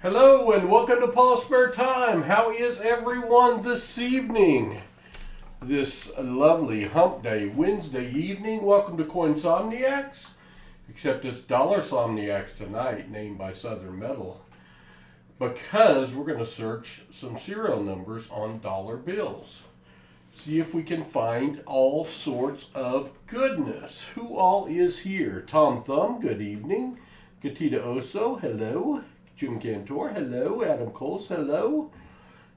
Hello and welcome to Paul's Spare Time. How is everyone this evening? This lovely hump day Wednesday evening. Welcome to Coinsomniacs. Except it's Dollarsomniacs tonight, named by Southern Metal. Because we're going to search some serial numbers on dollar bills. See if we can find all sorts of goodness. Who all is here? Tom Thumb, good evening. Gatita Oso, hello. Jim Cantor, hello. Adam Coles, hello.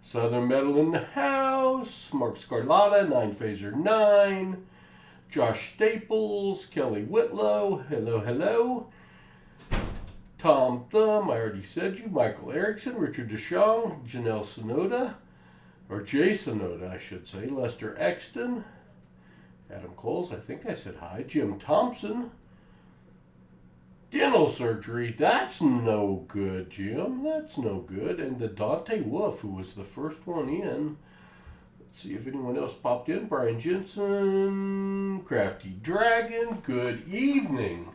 Southern Metal in the house. Mark Scarlata, 9 Phaser 9. Josh Staples, Kelly Whitlow, hello, hello. Tom Thumb, I already said you. Michael Erickson, Richard DeShong, Janelle Sonoda, or Jay Sonoda, I should say. Lester Exton, Adam Coles, I think I said hi. Jim Thompson. Dental surgery, that's no good, Jim. That's no good. And the Dante Wolf, who was the first one in. Let's see if anyone else popped in. Brian Jensen, Crafty Dragon, good evening.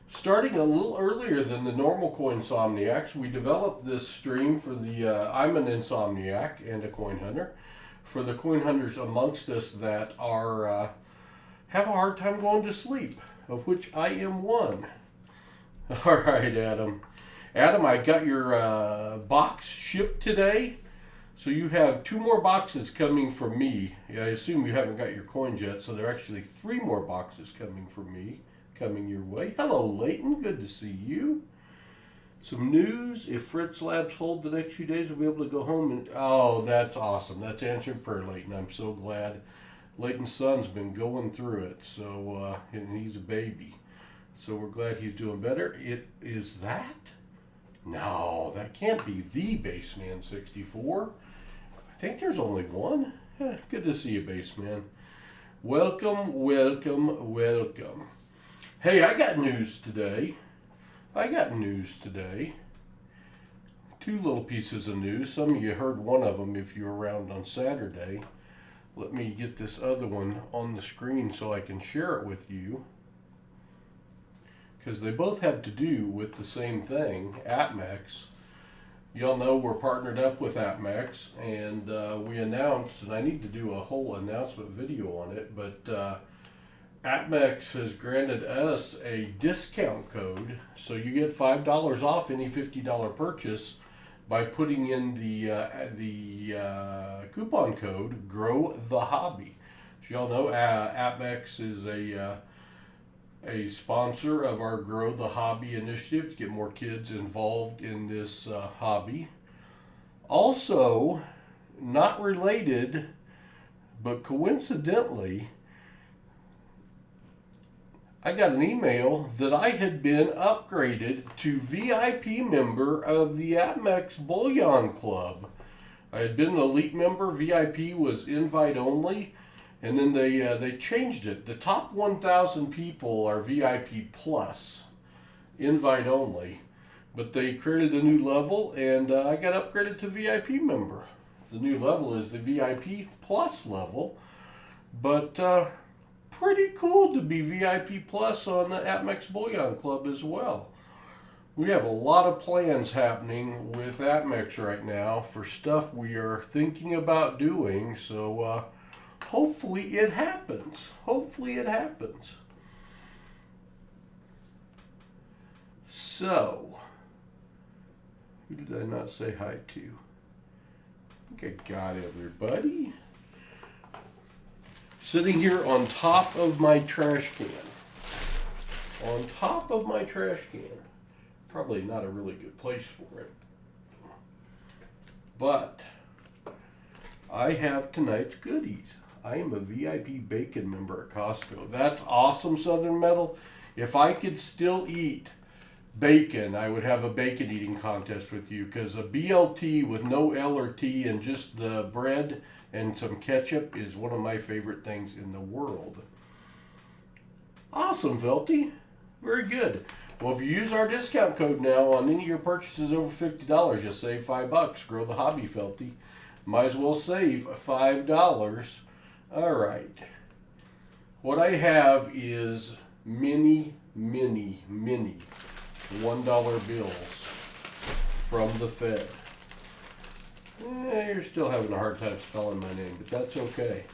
Starting a little earlier than the normal Coinsomniacs, we developed this stream for the, I'm an insomniac and a coin hunter. For the coin hunters amongst us that are, have a hard time going to sleep, of which I am one. All right, Adam. Adam, I got your box shipped today. So you have 2 more boxes coming from me. I assume you haven't got your coins yet, so there are actually 3 more boxes coming from me, coming your way. Hello, Leighton. Good to see you. Some news. If Fritz Labs hold the next few days, we'll be able to go home. And oh, that's awesome. That's answered prayer, Leighton. I'm so glad. Leighton's son's been going through it, so and he's a baby. So we're glad he's doing better. It is that? No, that can't be the Baseman 64. I think there's only one. Good to see you, Baseman. Welcome, welcome, welcome. Hey, I got news today. 2 little pieces of news. Some of you heard one of them if you were around on Saturday. Let me get this other one on the screen so I can share it with you. Because they both have to do with the same thing, APMEX. Y'all know we're partnered up with APMEX, and we announced, and I need to do a whole announcement video on it, but APMEX has granted us a discount code, so you get $5 off any $50 purchase by putting in the coupon code Grow the Hobby. As y'all know, APMEX is a sponsor of our Grow the Hobby initiative to get more kids involved in this hobby. Also, not related, but coincidentally, I got an email that I had been upgraded to VIP member of the APMEX Bullion Club. I had been an elite member. VIP was invite only. And then they changed it. The top 1,000 people are VIP plus, invite only. But they created a new level, and I got upgraded to VIP member. The new level is the VIP plus level. But pretty cool to be VIP plus on the APMEX Bullion Club as well. We have a lot of plans happening with APMEX right now for stuff we are thinking about doing. So hopefully it happens. Hopefully it happens. So, who did I not say hi to? I think I got everybody. Sitting here on top of my trash can. On top of my trash can. Probably not a really good place for it. But I have tonight's goodies. I am a VIP bacon member at Costco. That's awesome, Southern Metal. If I could still eat bacon, I would have a bacon eating contest with you, because a BLT with no L or T and just the bread and some ketchup is one of my favorite things in the world. Awesome, Felty. Very good. Well, if you use our discount code now on any of your purchases over $50, you'll save $5. Grow the Hobby, Felty. Might as well save $5. All right. What I have is many $1 bills from the Fed. You're still having a hard time spelling my name, but that's okay.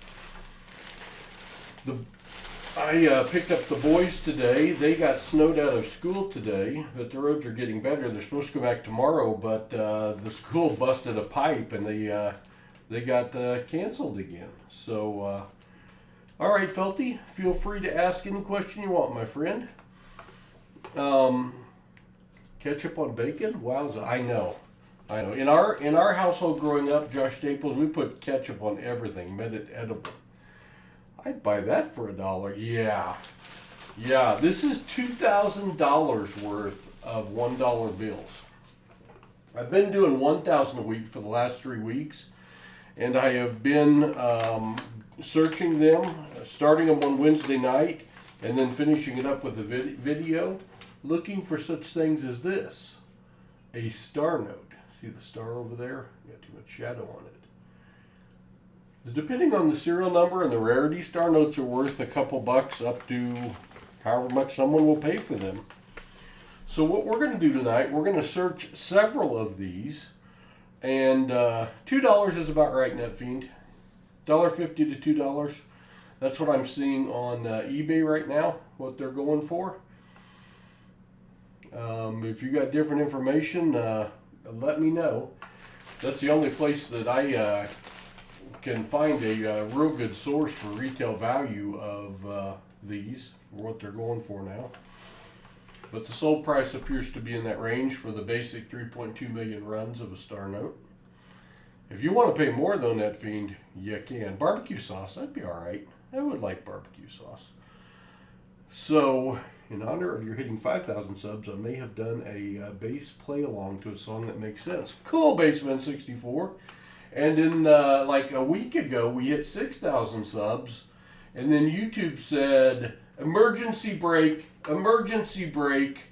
I picked up the boys today. They got snowed out of school today, but the roads are getting better. They're supposed to go back tomorrow, but the school busted a pipe and they got canceled again. So, all right, Felty, feel free to ask any question you want, my friend. Ketchup on bacon? Wowza, I know. In our household growing up, Josh Staples, we put ketchup on everything, made it edible. I'd buy that for $1. Yeah. This is $2,000 worth of $1 bills. I've been doing 1,000 a week for the last 3 weeks, and I have been searching them, starting them on Wednesday night, and then finishing it up with a video, looking for such things as this, a star note. See the star over there? Got too much shadow on it. Depending on the serial number and the rarity, star notes are worth a couple bucks up to however much someone will pay for them. So what we're going to do tonight, we're going to search several of these, and $2 is about right, NetFiend. $1.50 to $2. That's what I'm seeing on eBay right now, what they're going for. If you got different information, let me know. That's the only place that I can find a real good source for retail value of these, for what they're going for now. But the sold price appears to be in that range for the basic 3.2 million runs of a star note. If you want to pay more though, NetFiend, you can. Barbecue sauce, that'd be alright. I would like barbecue sauce. So, in honor of your hitting 5,000 subs, I may have done a bass play along to a song that makes sense. Cool, Bassman 64. And in like a week ago, we hit 6,000 subs, and then YouTube said, emergency break, emergency break.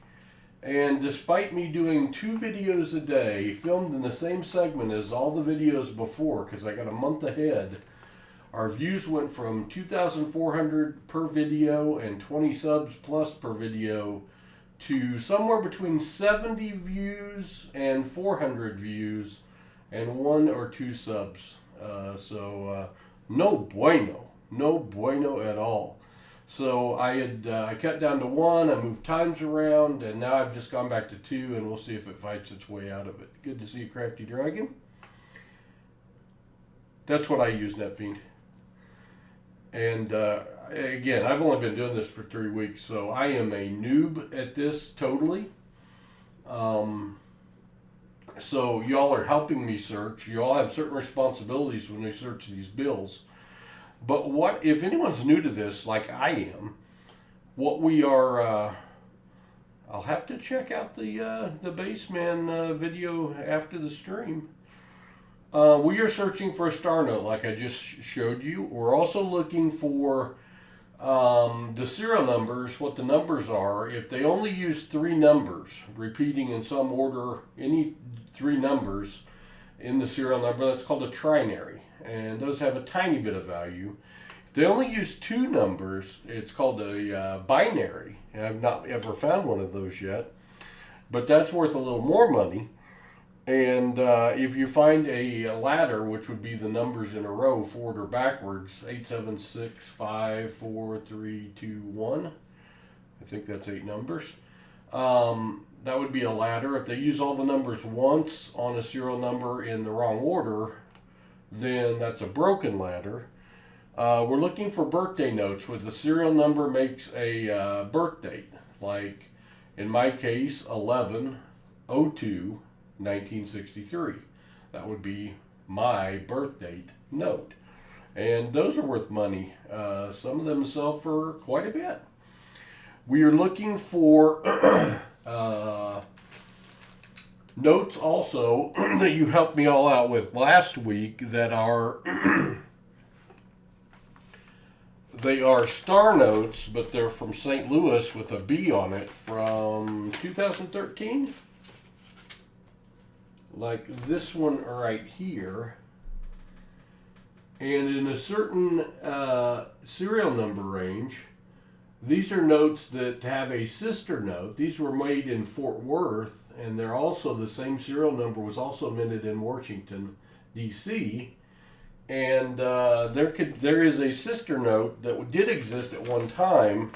And despite me doing 2 videos a day, filmed in the same segment as all the videos before, because I got a month ahead, our views went from 2,400 per video and 20 subs plus per video to somewhere between 70 views and 400 views and 1 or 2 subs. No bueno at all. So I cut down to 1, I moved times around, and now I've just gone back to 2, and we'll see if it fights its way out of it. Good to see you, Crafty Dragon. That's what I use, NetFiend. And again, I've only been doing this for 3 weeks, so I am a noob at this totally. So y'all are helping me search. You all have certain responsibilities when they search these bills. But what if anyone's new to this, like I am? What we are, I'll have to check out the Bassman video after the stream. We are searching for a star note, like I just showed you. We're also looking for the serial numbers, what the numbers are. If they only use 3 numbers, repeating in some order, any 3 numbers in the serial number, that's called a trinary. And those have a tiny bit of value. If they only use 2 numbers, it's called a binary. And I've not ever found one of those yet. But that's worth a little more money. And if you find a ladder, which would be the numbers in a row, forward or backwards, 8, 7, 6, 5, 4, 3, 2, 1. I think that's 8 numbers. That would be a ladder. If they use all the numbers once on a serial number in the wrong order, then that's a broken ladder. We're looking for birthday notes where the serial number makes a birth date. Like, in my case, 11/02/1963. That would be my birth date note. And those are worth money. Some of them sell for quite a bit. We are looking for notes also that you helped me all out with last week that are they are star notes, but they're from St. Louis with a B on it from 2013. Like this one right here. And in a certain serial number range, These are notes that have a sister note. These were made in Fort Worth, and they're also the same serial number was also minted in Washington, D.C. And there is a sister note that did exist at one time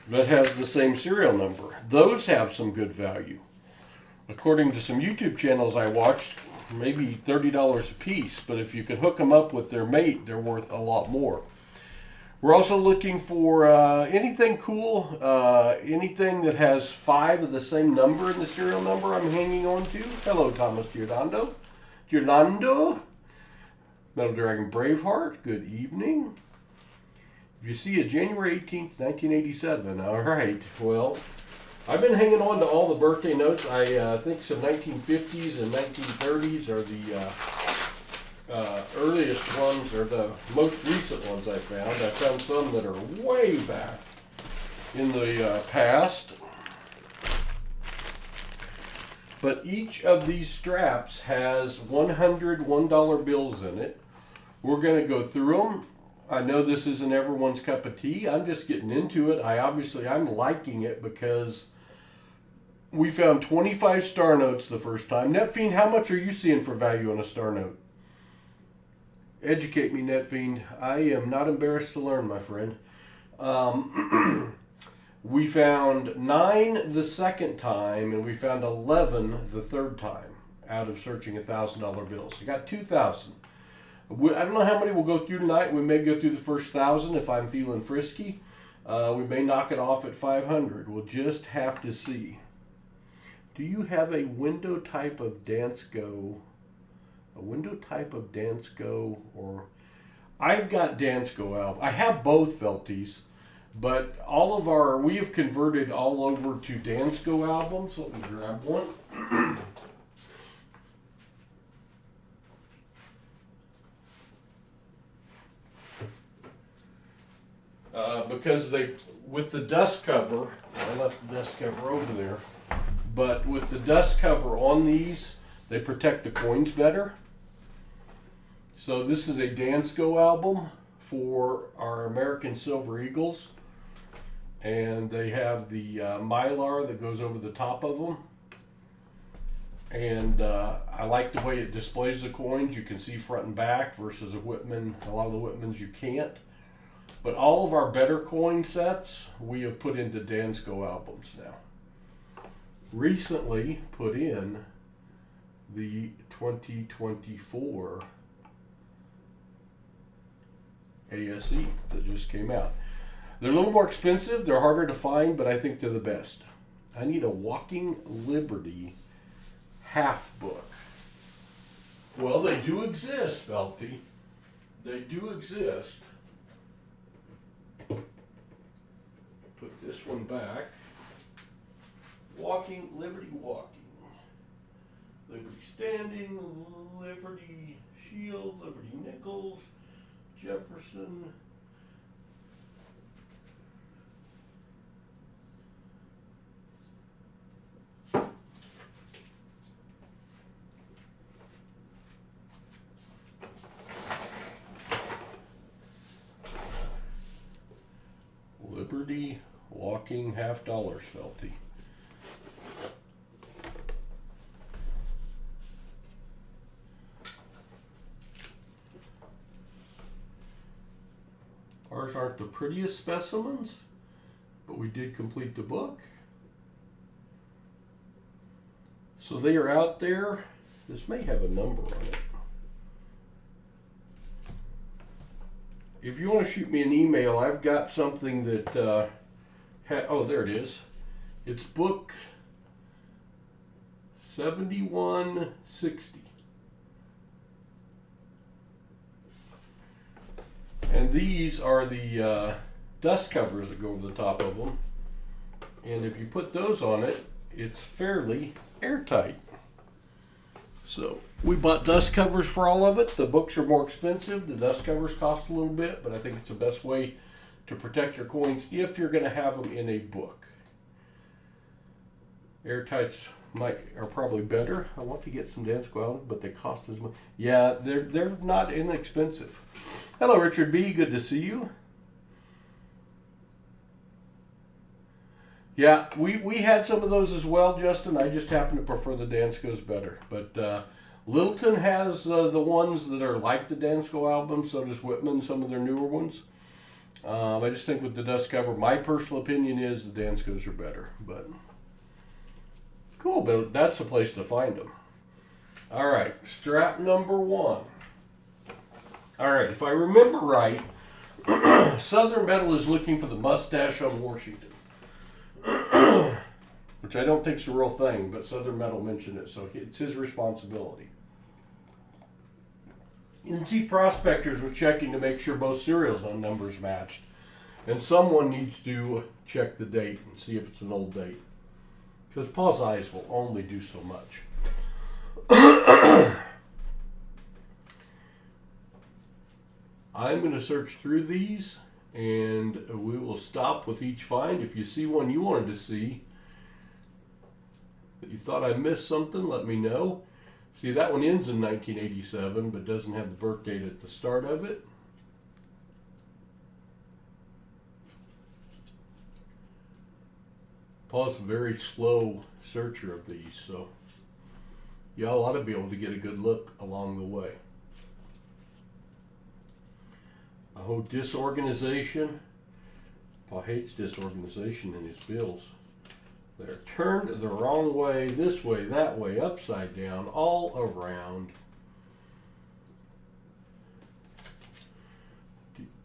that has the same serial number. Those have some good value. According to some YouTube channels I watched, maybe $30 a piece, but if you can hook them up with their mate, they're worth a lot more. We're also looking for anything cool, anything that has 5 of the same number in the serial number I'm hanging on to. Hello, Thomas Giordano. Metal Dragon Braveheart, good evening. If you see a January 18th, 1987, all right, well, I've been hanging on to all the birthday notes. I think some 1950s and 1930s are the earliest ones, or the most recent ones I found. I found some that are way back in the past. But each of these straps has 100 $1 bills in it. We're going to go through them. I know this isn't everyone's cup of tea. I'm just getting into it. I'm liking it because we found 25 star notes the first time. NetFiend, how much are you seeing for value on a star note? Educate me, NetFiend. I am not embarrassed to learn, my friend. We found 9 the second time, and we found 11 the third time out of searching $1,000 bills. I got 2,000. I don't know how many we'll go through tonight. We may go through the first 1,000 if I'm feeling frisky. We may knock it off at 500. We'll just have to see. Do you have a window type of Dansko? A window type of Dansko, or I've got Dansko album. I have both Felties, but we have converted all over to Dansko albums. Let me grab one. Because with the dust cover, I left the dust cover over there, but with the dust cover on these, they protect the coins better. So this is a Dansko album for our American Silver Eagles, and they have the Mylar that goes over the top of them. And I like the way it displays the coins. You can see front and back versus a Whitman. A lot of the Whitmans you can't. But all of our better coin sets we have put into Dansko albums now. Recently put in the 2024 ASE that just came out. They're a little more expensive, they're harder to find, but I think they're the best. I need a Walking Liberty half book. Well, they do exist, Felty. They do exist. Put this one back. Walking, Liberty Walking. Liberty Standing, Liberty Shield, Liberty Nichols, Jefferson. Liberty Walking $50, Felty. Ours aren't the prettiest specimens, but we did complete the book. So they are out there. This may have a number on it. If you want to shoot me an email, I've got something that, oh, there it is. It's book 7160. And these are the dust covers that go over the top of them. And if you put those on it, it's fairly airtight. So we bought dust covers for all of it. The books are more expensive. The dust covers cost a little bit, but I think it's the best way to protect your coins if you're going to have them in a book. Airtights are probably better. I want to get some Dansko albums, but they cost as much. Yeah, they're not inexpensive. Hello, Richard B. Good to see you. Yeah, we had some of those as well, Justin. I just happen to prefer the Danskos better. But Littleton has the ones that are like the Dansko album. So does Whitman, some of their newer ones. I just think with the dust cover, my personal opinion is the Danskos are better. But cool, but that's the place to find them. All right, strap number 1. All right, if I remember right, Southern Metal is looking for the mustache on Washington. Which I don't think is a real thing, but Southern Metal mentioned it, so it's his responsibility. NC Prospectors was checking to make sure both serials on numbers matched, and someone needs to check the date and see if it's an old date, because Paul's eyes will only do so much. I'm going to search through these, and we will stop with each find. If you see one you wanted to see, that you thought I missed something, let me know. See, that one ends in 1987, but doesn't have the birth date at the start of it. Paul's a very slow searcher of these, so y'all ought to be able to get a good look along the way. Oh, disorganization. Paul hates disorganization in his bills. They're turned the wrong way, this way, that way, upside down, all around.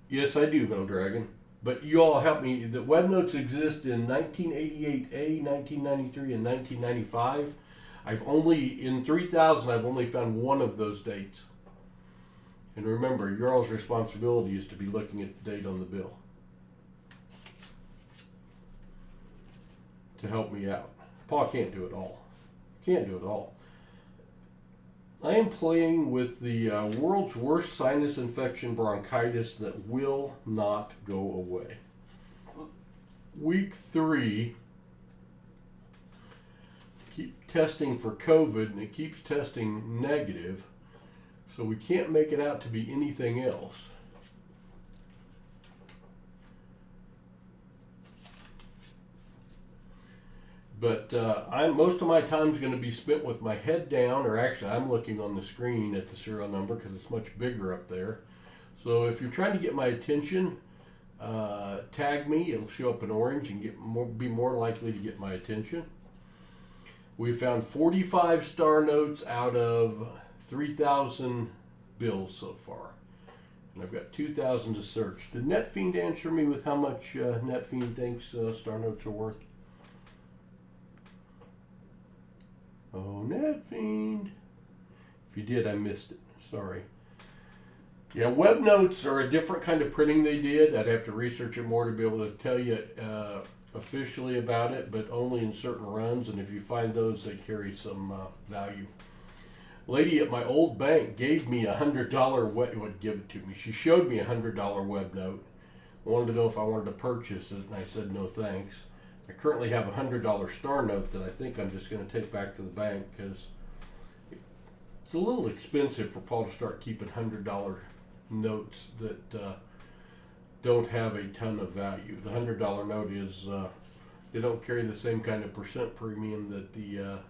Yes, I do, Metal Dragon. But you all help me. The web notes exist in 1988A, 1993, and 1995. In 3000, I've only found one of those dates. And remember, your all's responsibility is to be looking at the date on the bill to help me out. Paul can't do it all. Can't do it all. I am playing with the world's worst sinus infection bronchitis that will not go away. Week 3, keep testing for COVID, and it keeps testing negative. So we can't make it out to be anything else. But most of my time is going to be spent with my head down, or actually I'm looking on the screen at the serial number because it's much bigger up there. So if you're trying to get my attention, tag me. It'll show up in orange and be more likely to get my attention. We found 45 star notes out of 3,000 bills so far. And I've got 2,000 to search. Did NetFiend answer me with how much NetFiend thinks star notes are worth? Oh, NetFiend. If you did, I missed it. Sorry. Yeah, web notes are a different kind of printing they did. I'd have to research it more to be able to tell you officially about it, but only in certain runs. And if you find those, they carry some value. Lady at my old bank gave me would give it to me. She showed me $100 web note. Wanted to know if I wanted to purchase it, and I said no thanks. I currently have a $100 star note that I think I'm just going to take back to the bank because it's a little expensive for Paul to start keeping $100 notes that don't have a ton of value. The $100 note is they don't carry the same kind of percent premium that the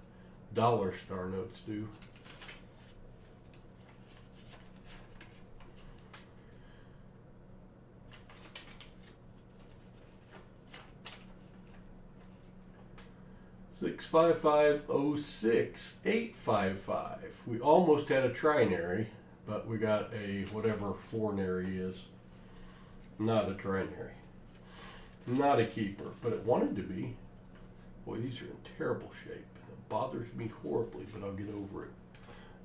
dollar star notes do. $65506-855. We almost had a trinary, but we got a whatever fornary is. Not a trinary. Not a keeper, but it wanted to be. Boy, these are in terrible shape. It bothers me horribly, but I'll get over it.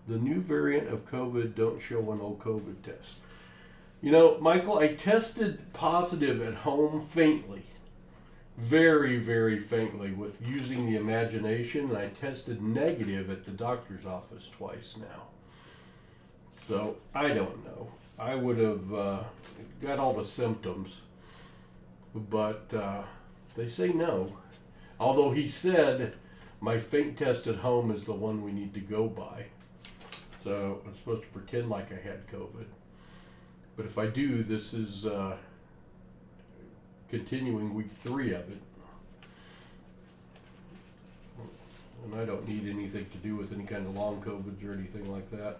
The new variant of COVID don't show an old COVID test. You know, Michael, I tested positive at home faintly. Very, very faintly with using the imagination, and I tested negative at the doctor's office twice now. So, I don't know. I would have got all the symptoms, but they say no. Although he said my faint test at home is the one we need to go by. So, I'm supposed to pretend like I had COVID. But if I do, this is continuing week 3 of it. And I don't need anything to do with any kind of long COVIDs or anything like that.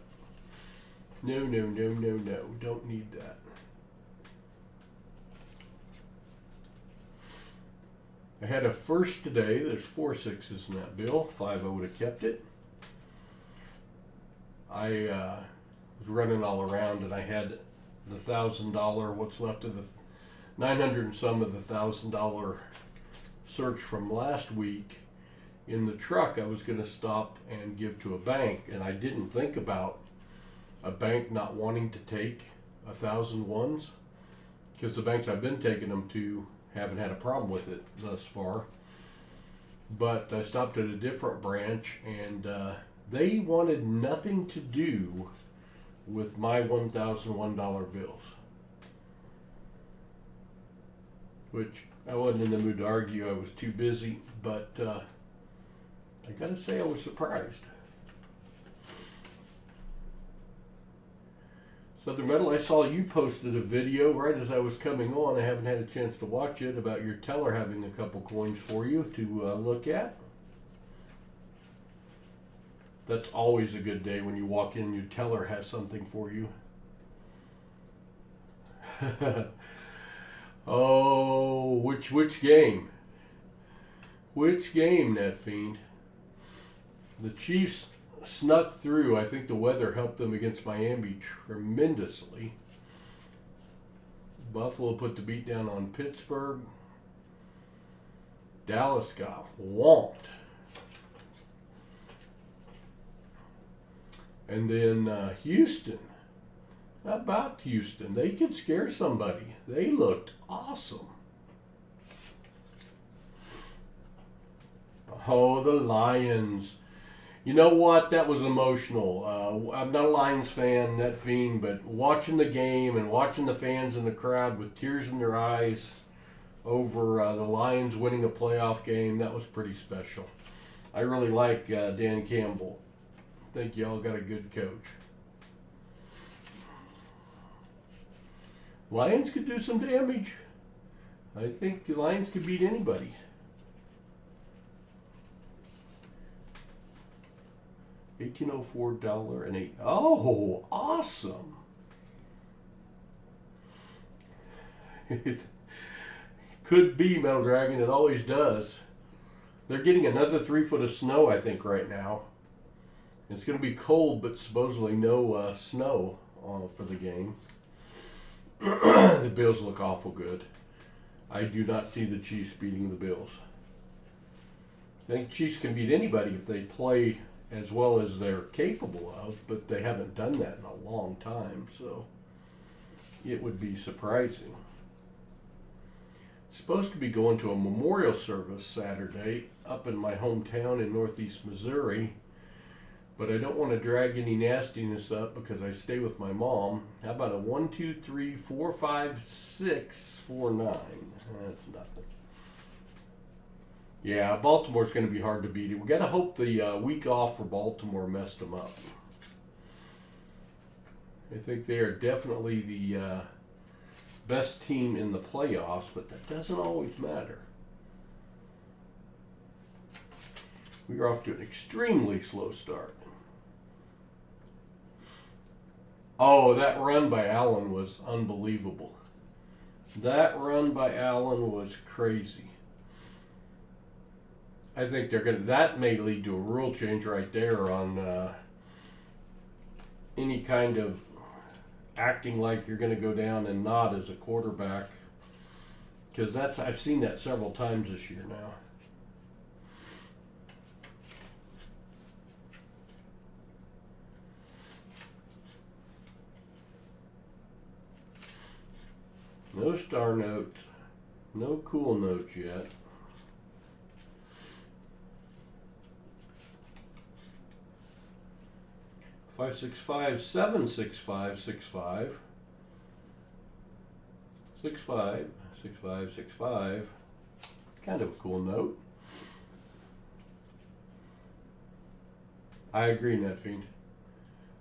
No, no, no, no, no. Don't need that. I had a first today. There's 4 6s in that bill. 5 I would have kept it. I was running all around and I had the $1,000, what's left of the 900 and some of the $1,000 search from last week in the truck. I was going to stop and give to a bank, and I didn't think about a bank not wanting to take 1,000 ones, because the banks I've been taking them to haven't had a problem with it thus far. But I stopped at a different branch, and they wanted nothing to do with my $1,001 bills, which I wasn't in the mood to argue. I was too busy, but I gotta say I was surprised. Southern Metal, I saw you posted a video right as I was coming on. I haven't had a chance to watch it, about your teller having a couple coins for you to look at. That's always a good day when you walk in and your teller has something for you. Oh, which game? Which game, NetFiend? The Chiefs snuck through. I think the weather helped them against Miami tremendously. Buffalo put the beat down on Pittsburgh. Dallas got whomped. And then Houston. How about Houston? They could scare somebody. They looked awesome. Oh, the Lions. You know what? That was emotional. I'm not a Lions fan, NetFiend, but watching the game and watching the fans in the crowd with tears in their eyes over the Lions winning a playoff game, that was pretty special. I really like Dan Campbell. I think y'all got a good coach. Lions could do some damage. I think the Lions could beat anybody. $18.04 Oh, awesome. Could be, Metal Dragon. It always does. They're getting another 3 foot of snow, I think, right now. It's going to be cold, but supposedly no snow for the game. The Bills look awful good. I do not see the Chiefs beating the Bills. I think Chiefs can beat anybody if they play as well as they're capable of, but they haven't done that in a long time, so it would be surprising. Supposed to be going to a memorial service Saturday up in my hometown in northeast Missouri, but I don't want to drag any nastiness up because I stay with my mom. How about a 1, 2, 3, 4, 5, 6, 4, 9? That's nothing. Yeah, Baltimore's going to be hard to beat. We got to hope the week off for Baltimore messed them up. I think they are definitely the best team in the playoffs, but that doesn't always matter. We are off to an extremely slow start. Oh, that run by Allen was unbelievable. That run by Allen was crazy. I think that may lead to a rule change right there on any kind of acting like you're going to go down and not as a quarterback, because I've seen that several times this year now. No star notes, no cool notes yet. Five, 6, 5, 7, 6, 5, 6, 5, 6, 5, 6, 5, 6, 5. Kind of a cool note. I agree, NetFiend,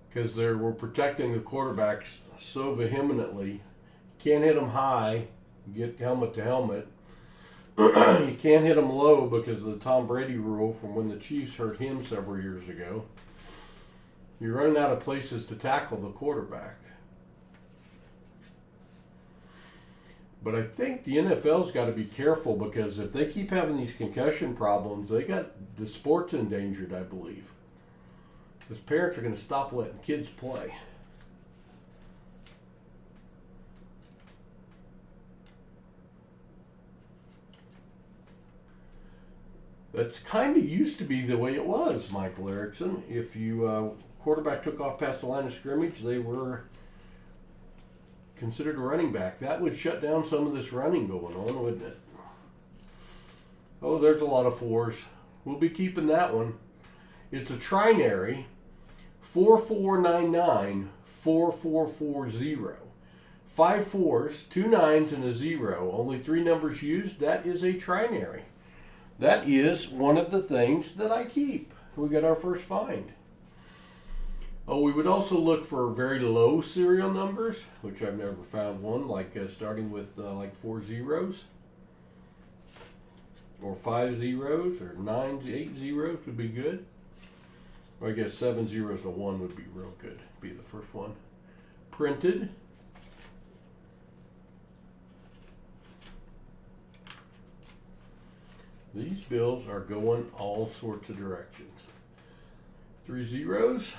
because we're protecting the quarterbacks so vehemently. Can't hit them high, get helmet to helmet. You can't hit them low because of the Tom Brady rule from when the Chiefs hurt him several years ago. You're running out of places to tackle the quarterback. But I think the NFL's got to be careful because if they keep having these concussion problems, they got the sports endangered, I believe. Because parents are going to stop letting kids play. That's kind of used to be the way it was, Michael Erickson. If you quarterback took off past the line of scrimmage, they were considered a running back. That would shut down some of this running going on, wouldn't it? Oh, there's a lot of fours. We'll be keeping that one. It's a trinary, 4499 4440. 5 fours, 2 nines, and a 0. Only 3 numbers used. That is a trinary. That is one of the things that I keep. We got our first find. Oh, we would also look for very low serial numbers, which I've never found one, like starting with like 4 zeros, or 5 zeros, or 9, 8 zeros would be good. Or I guess 7 zeros and 1 would be real good. Be the first one. Printed. These bills are going all sorts of directions. 3 zeros.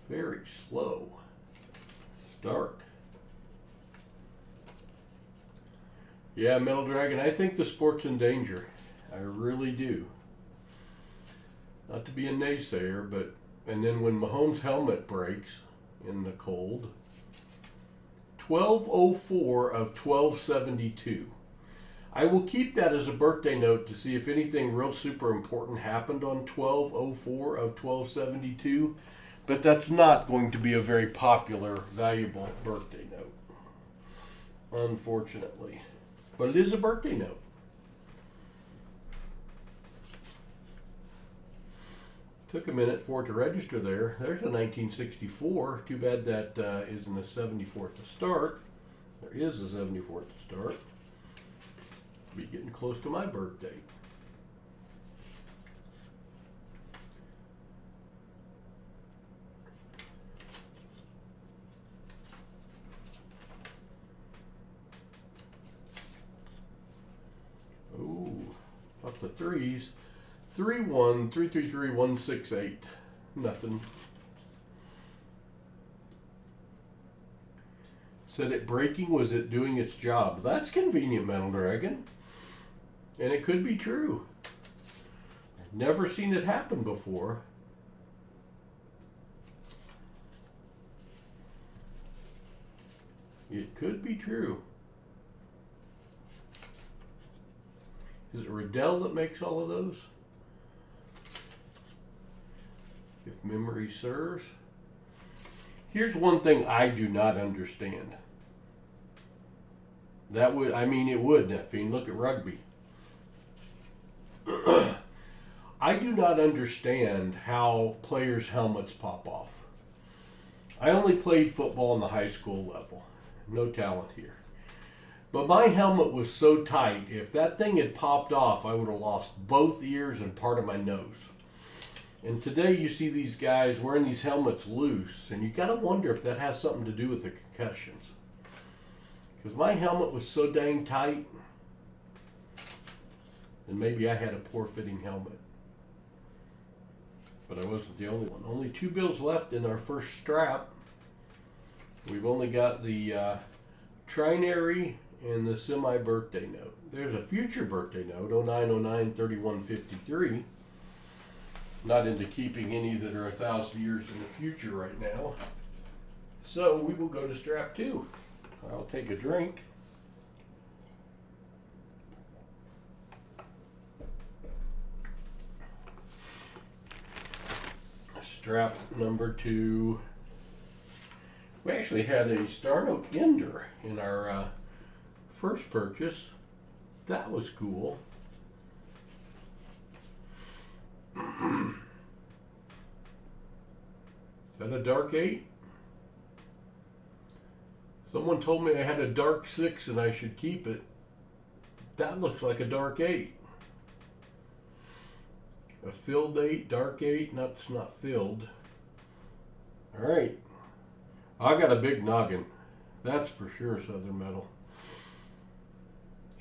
Very slow start. Yeah, Metal Dragon, I think the sport's in danger. I really do. Not to be a naysayer, but and then when Mahomes' helmet breaks in the cold, 1204 of 1272. I will keep that as a birthday note to see if anything real super important happened on 1204 of 1272. But that's not going to be a very popular, valuable birthday note, unfortunately. But it is a birthday note. Took a minute for it to register there. There's a 1964. Too bad that isn't a 74th to start. There is a 74th to start. Be getting close to my birthday. Up to threes. 3-1, 3-3-3, 1-6-8. Nothing. Said it breaking, was it doing its job? That's convenient, Metal Dragon. And it could be true. I've never seen it happen before. It could be true. Is it Riddell that makes all of those? If memory serves. Here's one thing I do not understand. That would, I mean, it would, Neffine. Look at rugby. I do not understand how players' helmets pop off. I only played football in the high school level. No talent here. But my helmet was so tight, if that thing had popped off, I would have lost both ears and part of my nose. And today you see these guys wearing these helmets loose, and you got to wonder if that has something to do with the concussions. Because my helmet was so dang tight, and maybe I had a poor fitting helmet. But I wasn't the only one. Only 2 bills left in our first strap. We've only got the trinary and the semi-birthday note. There's a future birthday note, 0909-3153. Not into keeping any that are 1,000 years in the future right now. So we will go to strap 2. I'll take a drink. Strap number 2. We actually had a Star Note Ender in our first purchase. That was cool. Is that a dark 8? Someone told me I had a dark 6 and I should keep it. That looks like a dark 8. A filled 8, dark 8, it's not filled. Alright. I got a big noggin. That's for sure Southern Metal.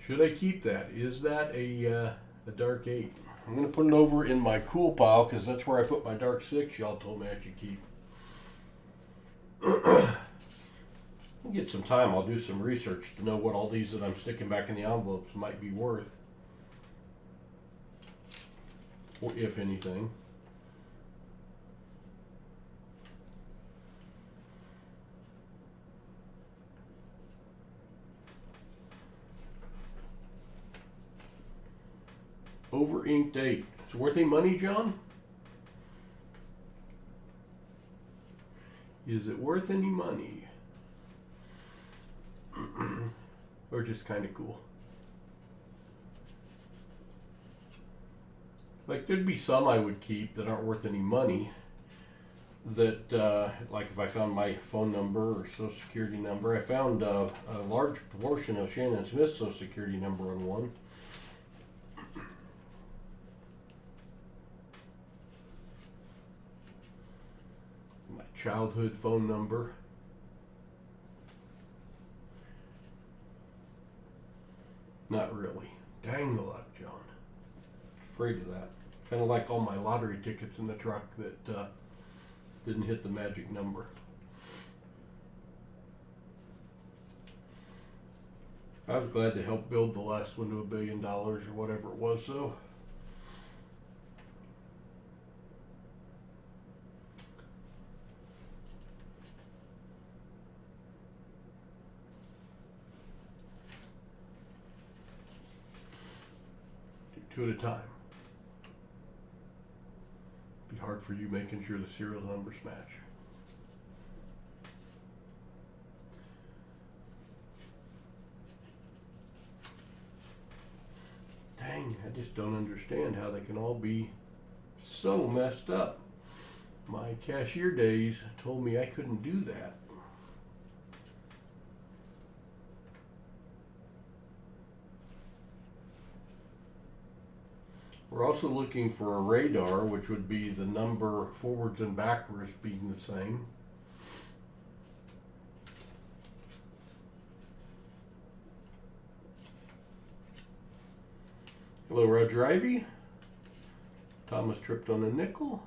Should I keep that? Is that a dark 8? I'm going to put it over in my cool pile because that's where I put my dark 6 y'all told me I should keep. I'll get some time. I'll do some research to know what all these that I'm sticking back in the envelopes might be worth. Or if anything. Over inked 8. Is it worth any money, John? Is it worth any money? Or just kind of cool? Like, there'd be some I would keep that aren't worth any money. That, like if I found my phone number or social security number. I found a large proportion of Shannon Smith's social security number on one. My childhood phone number. Not really. Dang the luck, John. Afraid of that. Kind of like all my lottery tickets in the truck that didn't hit the magic number. I was glad to help build the last one to $1 billion or whatever it was, though. Two at a time. Be hard for you making sure the serial numbers match. Dang, I just don't understand how they can all be so messed up. My cashier days told me I couldn't do that. We're also looking for a radar, which would be the number forwards and backwards being the same. Hello, Roger Ivy. Thomas tripped on a nickel.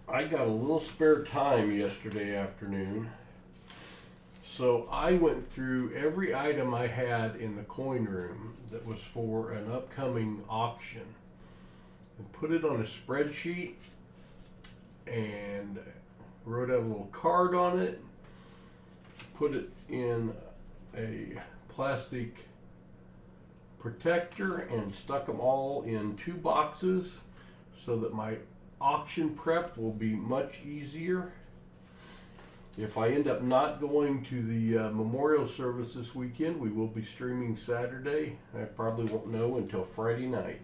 I got a little spare time yesterday afternoon, so I went through every item I had in the coin room that was for an upcoming auction and put it on a spreadsheet and wrote out a little card on it, put it in a plastic protector and stuck them all in 2 boxes so that my auction prep will be much easier. If I end up not going to the memorial service this weekend, we will be streaming Saturday. I probably won't know until Friday night.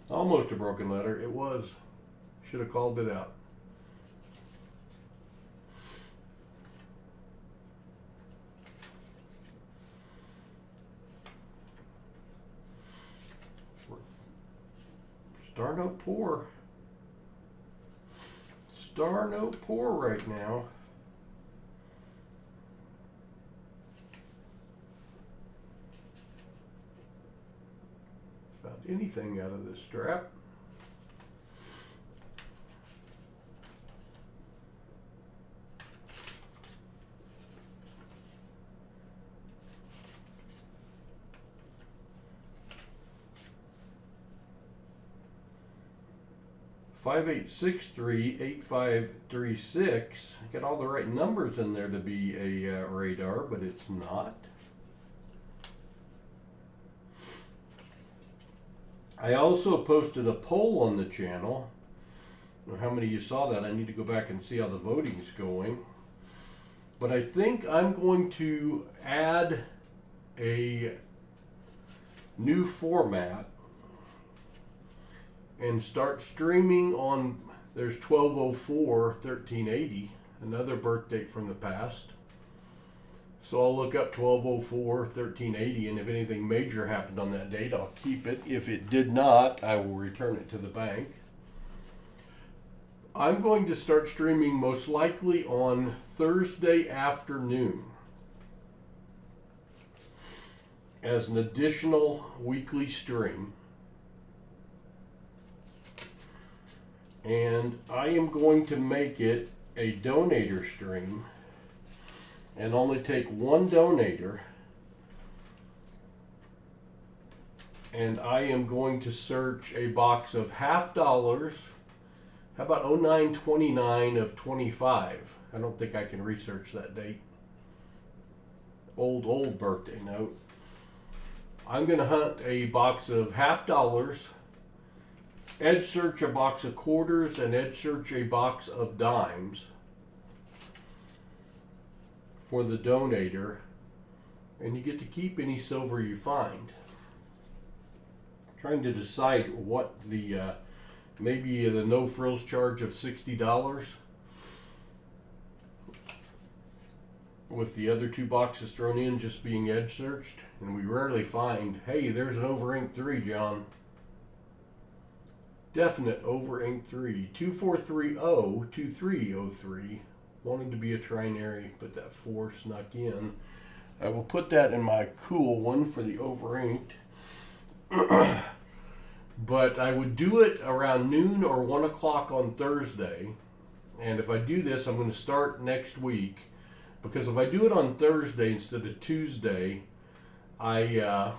Almost a broken letter. It was. Should have called it out. Star no poor. Star no poor right now. Found anything out of this strap. Five 8536. Got all the right numbers in there to be a radar, but it's not. I also posted a poll on the channel. How many of you saw that? I need to go back and see how the voting's going. But I think I'm going to add a new format and start streaming on, there's 1204-1380, another birth date from the past. So I'll look up 1204-1380, and if anything major happened on that date, I'll keep it. If it did not, I will return it to the bank. I'm going to start streaming most likely on Thursday afternoon as an additional weekly stream. And I am going to make it a donator stream and only take one donator. And I am going to search a box of $50. How about 0929 of 25? I don't think I can research that date. Old birthday note. I'm going to hunt a box of $50, edge search a box of quarters, and edge search a box of dimes for the donator, and you get to keep any silver you find. Trying to decide what the maybe the no frills charge of $60 with the other two boxes thrown in just being edge searched, and we rarely find, hey, there's an over ink 3, John. Definite over ink 3, 2430-2303. Wanted to be a trinary, but that 4 snuck in. I will put that in my cool one for the over inked. But I would do it around noon or 1 o'clock on Thursday. And if I do this, I'm going to start next week. Because if I do it on Thursday instead of Tuesday, it'll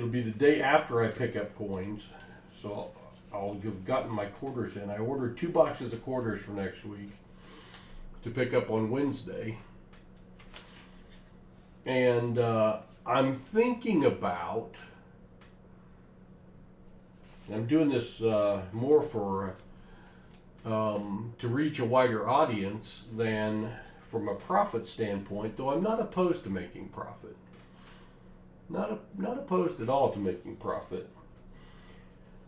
be the day after I pick up coins. So I'll have gotten my quarters in. I ordered 2 boxes of quarters for next week to pick up on Wednesday. And I'm thinking about, I'm doing this more for to reach a wider audience than from a profit standpoint, though I'm not opposed to making profit. Not opposed at all to making profit.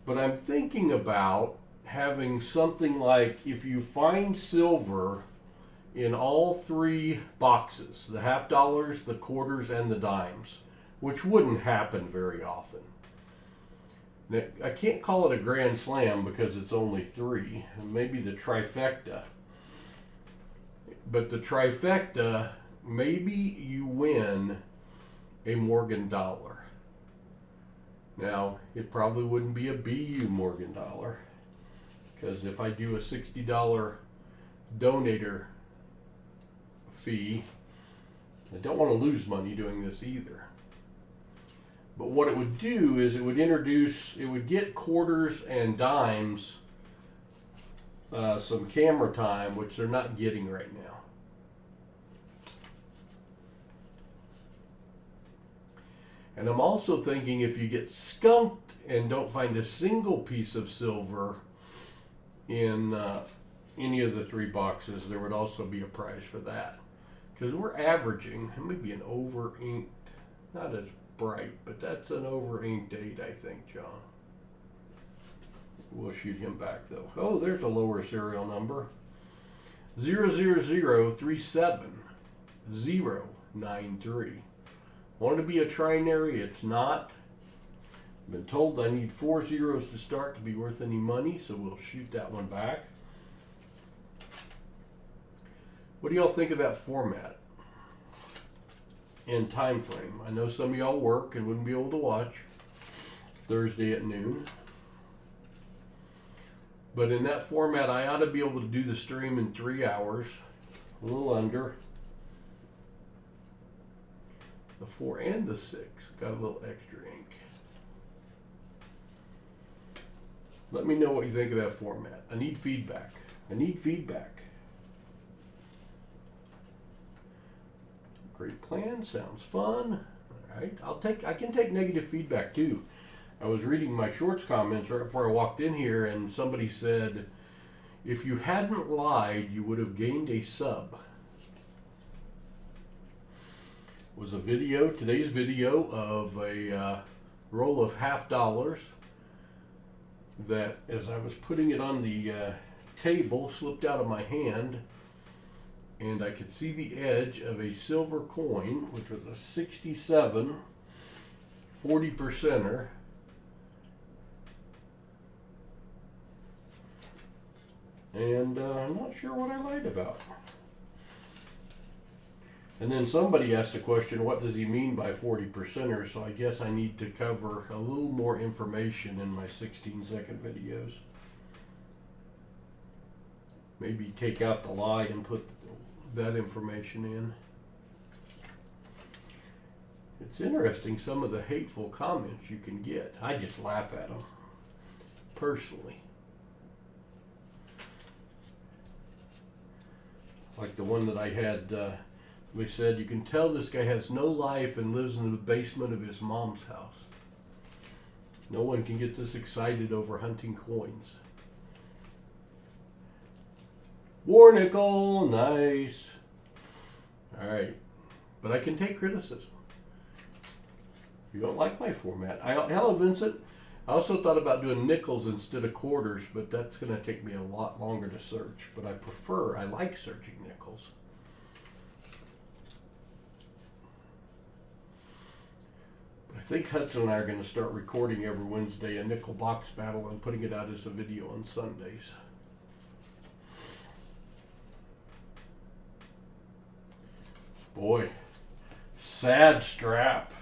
But I'm thinking about having something like, if you find silver in all 3 boxes, the $50, the quarters, and the dimes, which wouldn't happen very often. Now, I can't call it a grand slam because it's only 3, maybe the trifecta. But the trifecta, maybe you win a Morgan dollar. Now, it probably wouldn't be a BU Morgan dollar, because if I do a $60 donator fee, I don't want to lose money doing this either. But what it would do is it would get quarters and dimes some camera time, which they're not getting right now. And I'm also thinking, if you get skunked and don't find a single piece of silver in any of the 3 boxes, there would also be a prize for that. Because we're averaging, maybe an over inked, not as bright, but that's an over inked 8, I think, John. We'll shoot him back though. Oh, there's a lower serial number. 00037-093. Wanted to be a trinary, it's not. Been told I need 4 zeros to start to be worth any money, so we'll shoot that one back. What do y'all think of that format and time frame? I know some of y'all work and wouldn't be able to watch Thursday at noon. But in that format, I ought to be able to do the stream in 3 hours, a little under. The 4 and the 6 got a little extra ink. Let me know what you think of that format. I need feedback. Great plan, sounds fun. All right, I can take negative feedback too. I was reading my shorts comments right before I walked in here, and somebody said, if you hadn't lied, you would have gained a sub. It was a video, today's video of a roll of $50 that, as I was putting it on the table, slipped out of my hand, and I could see the edge of a silver coin, which was a 67 40%er. And I'm not sure what I lied about. And then somebody asked the question, what does he mean by 40%er? So I guess I need to cover a little more information in my 16-second videos. Maybe take out the lie and put that information in. It's interesting, some of the hateful comments you can get. I just laugh at them, personally. Like the one that I had, they said, you can tell this guy has no life and lives in the basement of his mom's house. No one can get this excited over hunting coins. War nickel, nice. Alright, but I can take criticism. You don't like my format. Hello, Vincent. I also thought about doing nickels instead of quarters, but that's going to take me a lot longer to search. But I like searching nickels. I think Hudson and I are going to start recording every Wednesday a nickel box battle and putting it out as a video on Sundays. Boy, sad strap.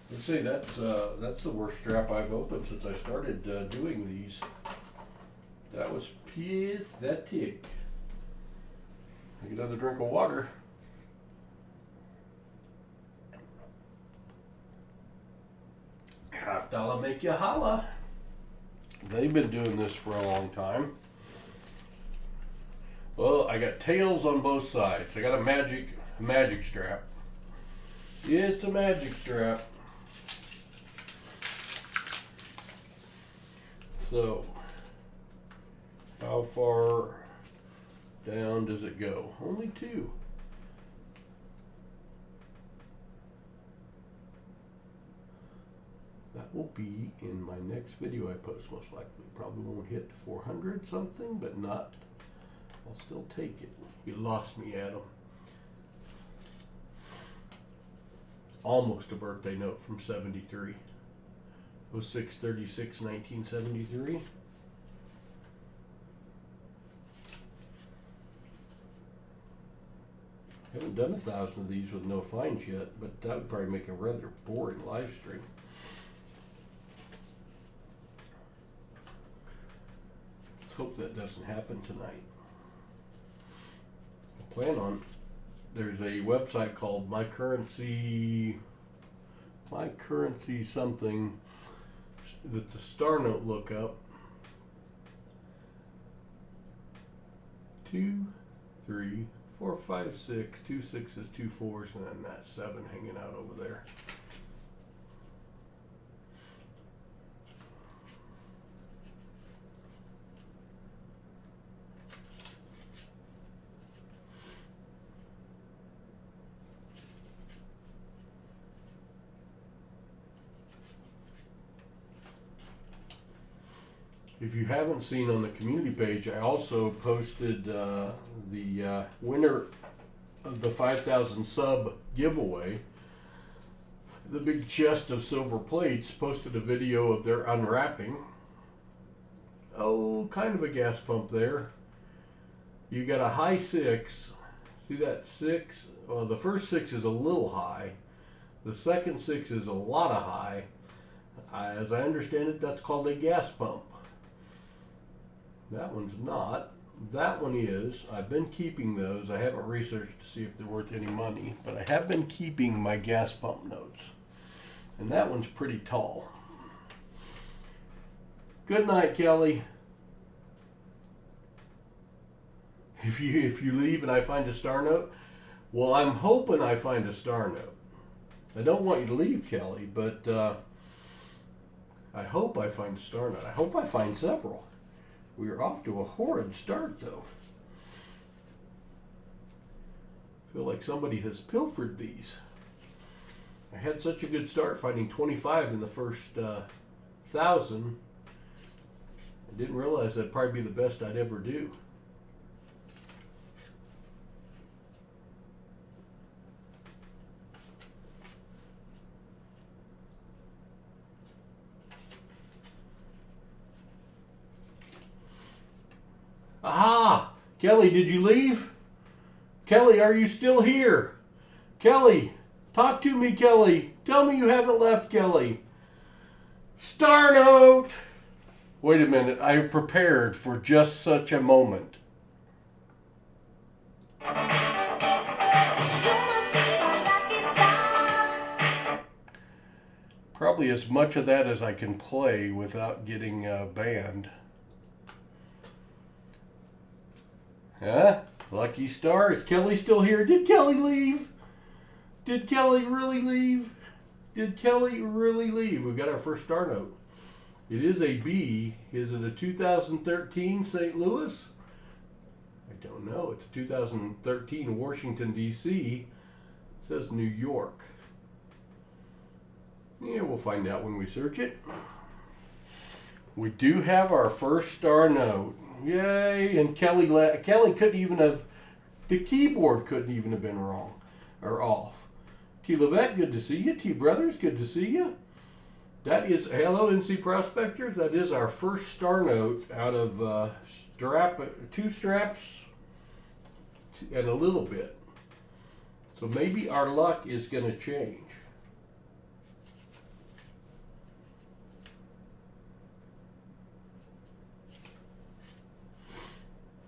Let's say that's the worst strap I've opened since I started doing these. That was pathetic. Take another drink of water. $50 make you holla. They've been doing this for a long time. Well, I got tails on both sides. I got a magic strap. It's a magic strap. So, how far down does it go? Only 2. That will be in my next video I post, most likely. Probably won't hit 400 something, but not. I'll still take it. You lost me, Adam. Almost a birthday note from 73. 06/36, 1973. Haven't done 1,000 of these with no fines yet, but that would probably make a rather boring live stream. Let's hope that doesn't happen tonight. I plan on. There's a website called My Currency something. That's a star note lookup. 2, 3, 4, 5, 6, 2 6s, 2 4s, and then that 7 hanging out over there. If you haven't seen on the community page, I also posted the winner of the 5,000 sub giveaway. The big chest of silver plates posted a video of their unwrapping. Oh, kind of a gas pump there. You got a high 6. See that 6? Well, the first 6 is a little high. The second 6 is a lot of high. As I understand it, that's called a gas pump. That one's not. That one is. I've been keeping those. I haven't researched to see if they're worth any money, but I have been keeping my gas pump notes. And that one's pretty tall. Good night, Kelly. If you leave and I find a star note, well, I'm hoping I find a star note. I don't want you to leave, Kelly, but I hope I find a star note. I hope I find several. We are off to a horrid start, though. Feel like somebody has pilfered these. I had such a good start finding 25 in the first 1,000. I didn't realize that'd probably be the best I'd ever do. Aha! Kelly, did you leave? Kelly, are you still here? Kelly, talk to me, Kelly. Tell me you haven't left, Kelly. Star note! Wait a minute, I have prepared for just such a moment. Probably as much of that as I can play without getting banned. Huh? Lucky star. Is Kelly still here? Did Kelly leave? Did Kelly really leave? Did Kelly really leave? We've got our first star note. It is a B. Is it a 2013 St. Louis? I don't know. It's a 2013 Washington, D.C. It says New York. Yeah, we'll find out when we search it. We do have our first star note. Yay! And Kelly couldn't even have, the keyboard couldn't even have been wrong or off. T. Levette, good to see you. T. Brothers, good to see you. That is, hello NC Prospectors, that is our first star note out of two straps and a little bit. So maybe our luck is going to change.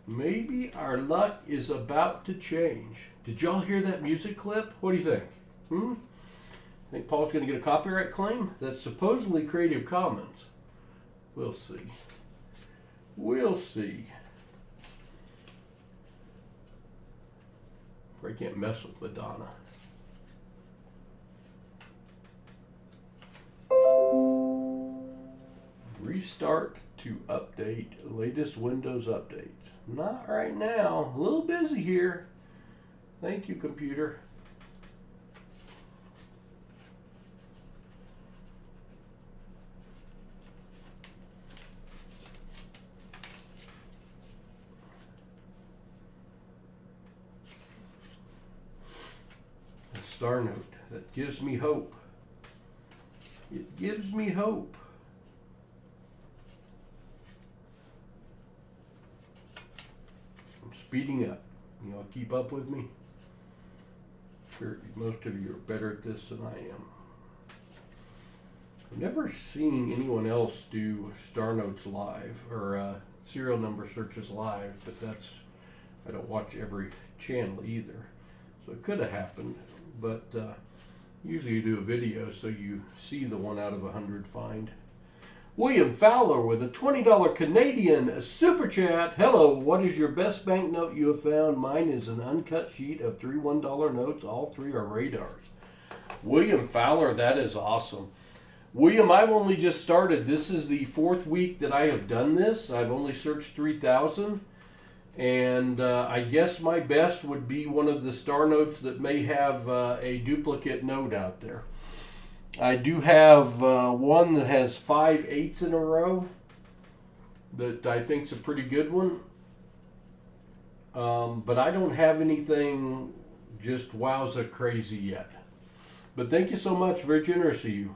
Maybe our luck is about to change. Did y'all hear that music clip? What do you think? Think Paul's going to get a copyright claim? That's supposedly Creative Commons. We'll see. We'll see. I can't mess with Madonna. Restart to update latest Windows updates. Not right now. A little busy here. Thank you, computer. A star note that gives me hope. It gives me hope. Speeding up. You know, keep up with me. Sure, most of you are better at this than I am. I've never seen anyone else do star notes live or serial number searches live, but that's, I don't watch every channel either. So it could have happened, but usually you do a video so you see the 1 out of 100 find. William Fowler with a $20 Canadian super chat. Hello, what is your best banknote you have found? Mine is an uncut sheet of 3 $1 notes. All 3 are radars. William Fowler, that is awesome. William, I've only just started. This is the 4th week that I have done this. I've only searched 3,000. And I guess my best would be one of the star notes that may have a duplicate note out there. I do have one that has 5 8s in a row that I think is a pretty good one. But I don't have anything just wowza crazy yet. But thank you so much. Very generous of you.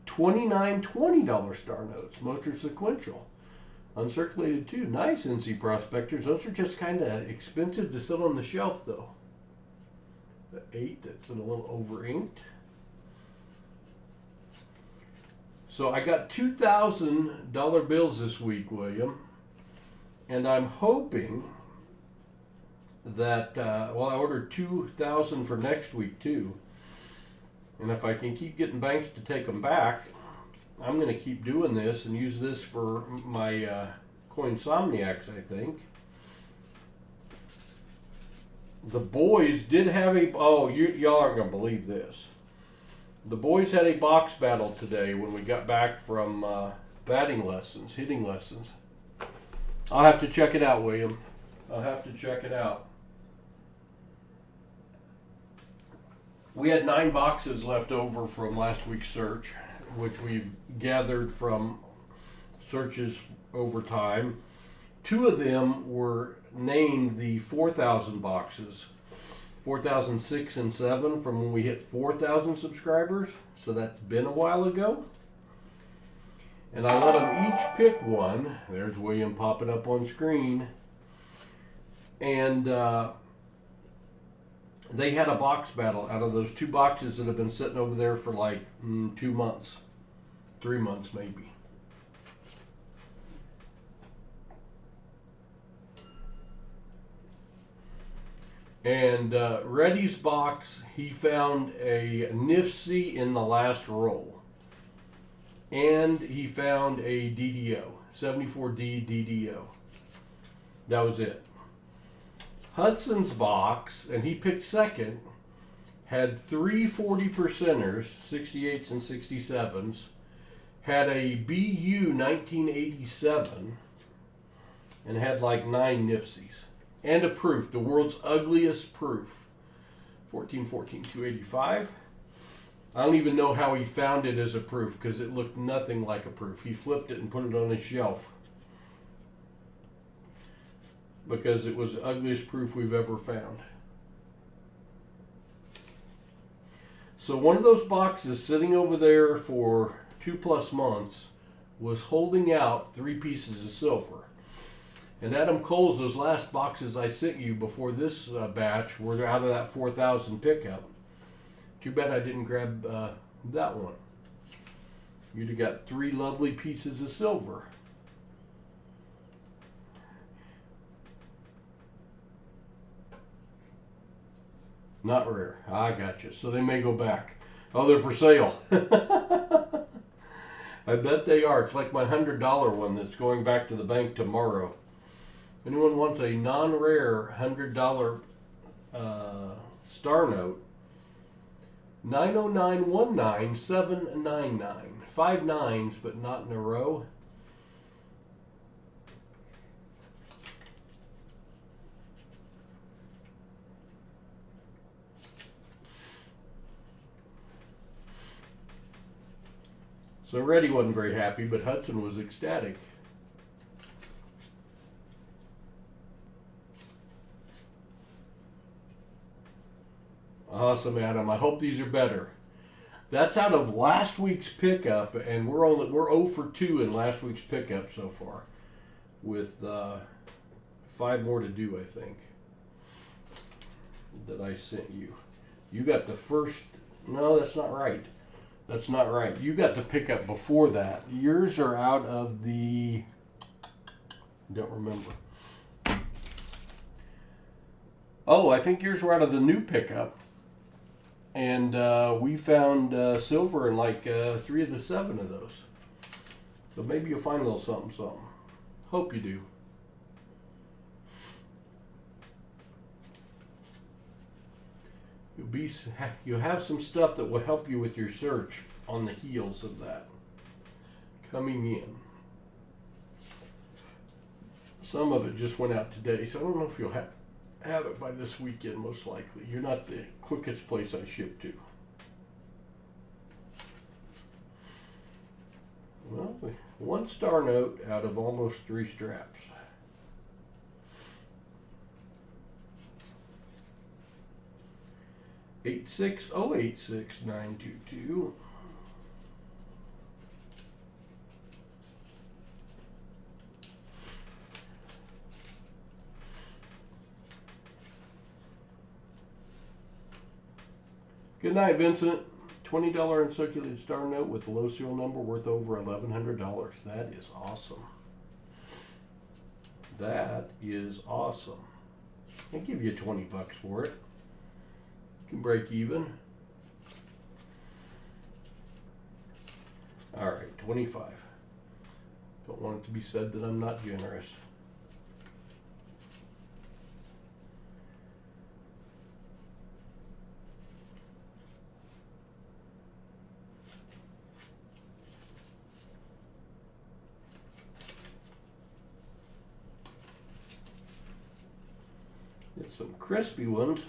29 $20 star notes. Most are sequential. Uncirculated too. Nice, NC Prospectors. Those are just kind of expensive to sit on the shelf though. The 8 that's a little over inked. So I got $2,000 bills this week, William, and I'm hoping that, well, I ordered 2,000 for next week too, and if I can keep getting banks to take them back, I'm going to keep doing this and use this for my Coinsomniacs, I think. The boys did have a, oh, y'all aren't going to believe this. The boys had a box battle today when we got back from batting lessons, hitting lessons. I'll have to check it out, William. I'll have to check it out. We had 9 boxes left over from last week's search, which we've gathered from searches over time. 2 of them were named the 4,000 boxes, 4,006 and 7 from when we hit 4,000 subscribers. So that's been a while ago. And I let them each pick one. There's William popping up on screen. And they had a box battle out of those 2 boxes that have been sitting over there for like 2 months, 3 months maybe. And Reddy's box, he found a Nifty in the last roll. And he found a DDO, 74D DDO. That was it. Hudson's box, and he picked second, had 3 40%ers, 68s and 67s, had a BU 1987, and had like 9 Nifties. And a proof, the world's ugliest proof, 1414 285. I don't even know how he found it as a proof because it looked nothing like a proof. He flipped it and put it on his shelf because it was the ugliest proof we've ever found. So one of those boxes sitting over there for 2+ months was holding out 3 pieces of silver. And Adam Coles, those last boxes I sent you before this batch were out of that 4,000 pickup. Too bad I didn't grab that one. You'd have got 3 lovely pieces of silver. Not rare. I got you. So they may go back. Oh, they're for sale. I bet they are. It's like my $100 one that's going back to the bank tomorrow. Anyone wants a non-rare $100 star note? 90919 5 nines, but not in a row. So Reddy wasn't very happy, but Hudson was ecstatic. Awesome, Adam. I hope these are better. That's out of last week's pickup, and we're 0 for 2 in last week's pickup so far, with 5 more to do, I think, that I sent you. You got the first. No, that's not right. That's not right. You got the pickup before that. Yours are out of the. Don't remember. Oh, I think yours were out of the new pickup. And we found silver in like 3 of the 7 of those. So maybe you'll find a little something, something. Hope you do. You'll have some stuff that will help you with your search on the heels of that coming in. Some of it just went out today, so I don't know if you'll have it by this weekend, most likely. You're not the quickest place I ship to. Well, 1 star note out of almost 3 straps. $86086922. Good night, Vincent. $20 uncirculated star note with a low serial number worth over $1,100. That is awesome. That is awesome. I'll give you $20 for it. You can break even. All right, 25. Don't want it to be said that I'm not generous. some crispy ones,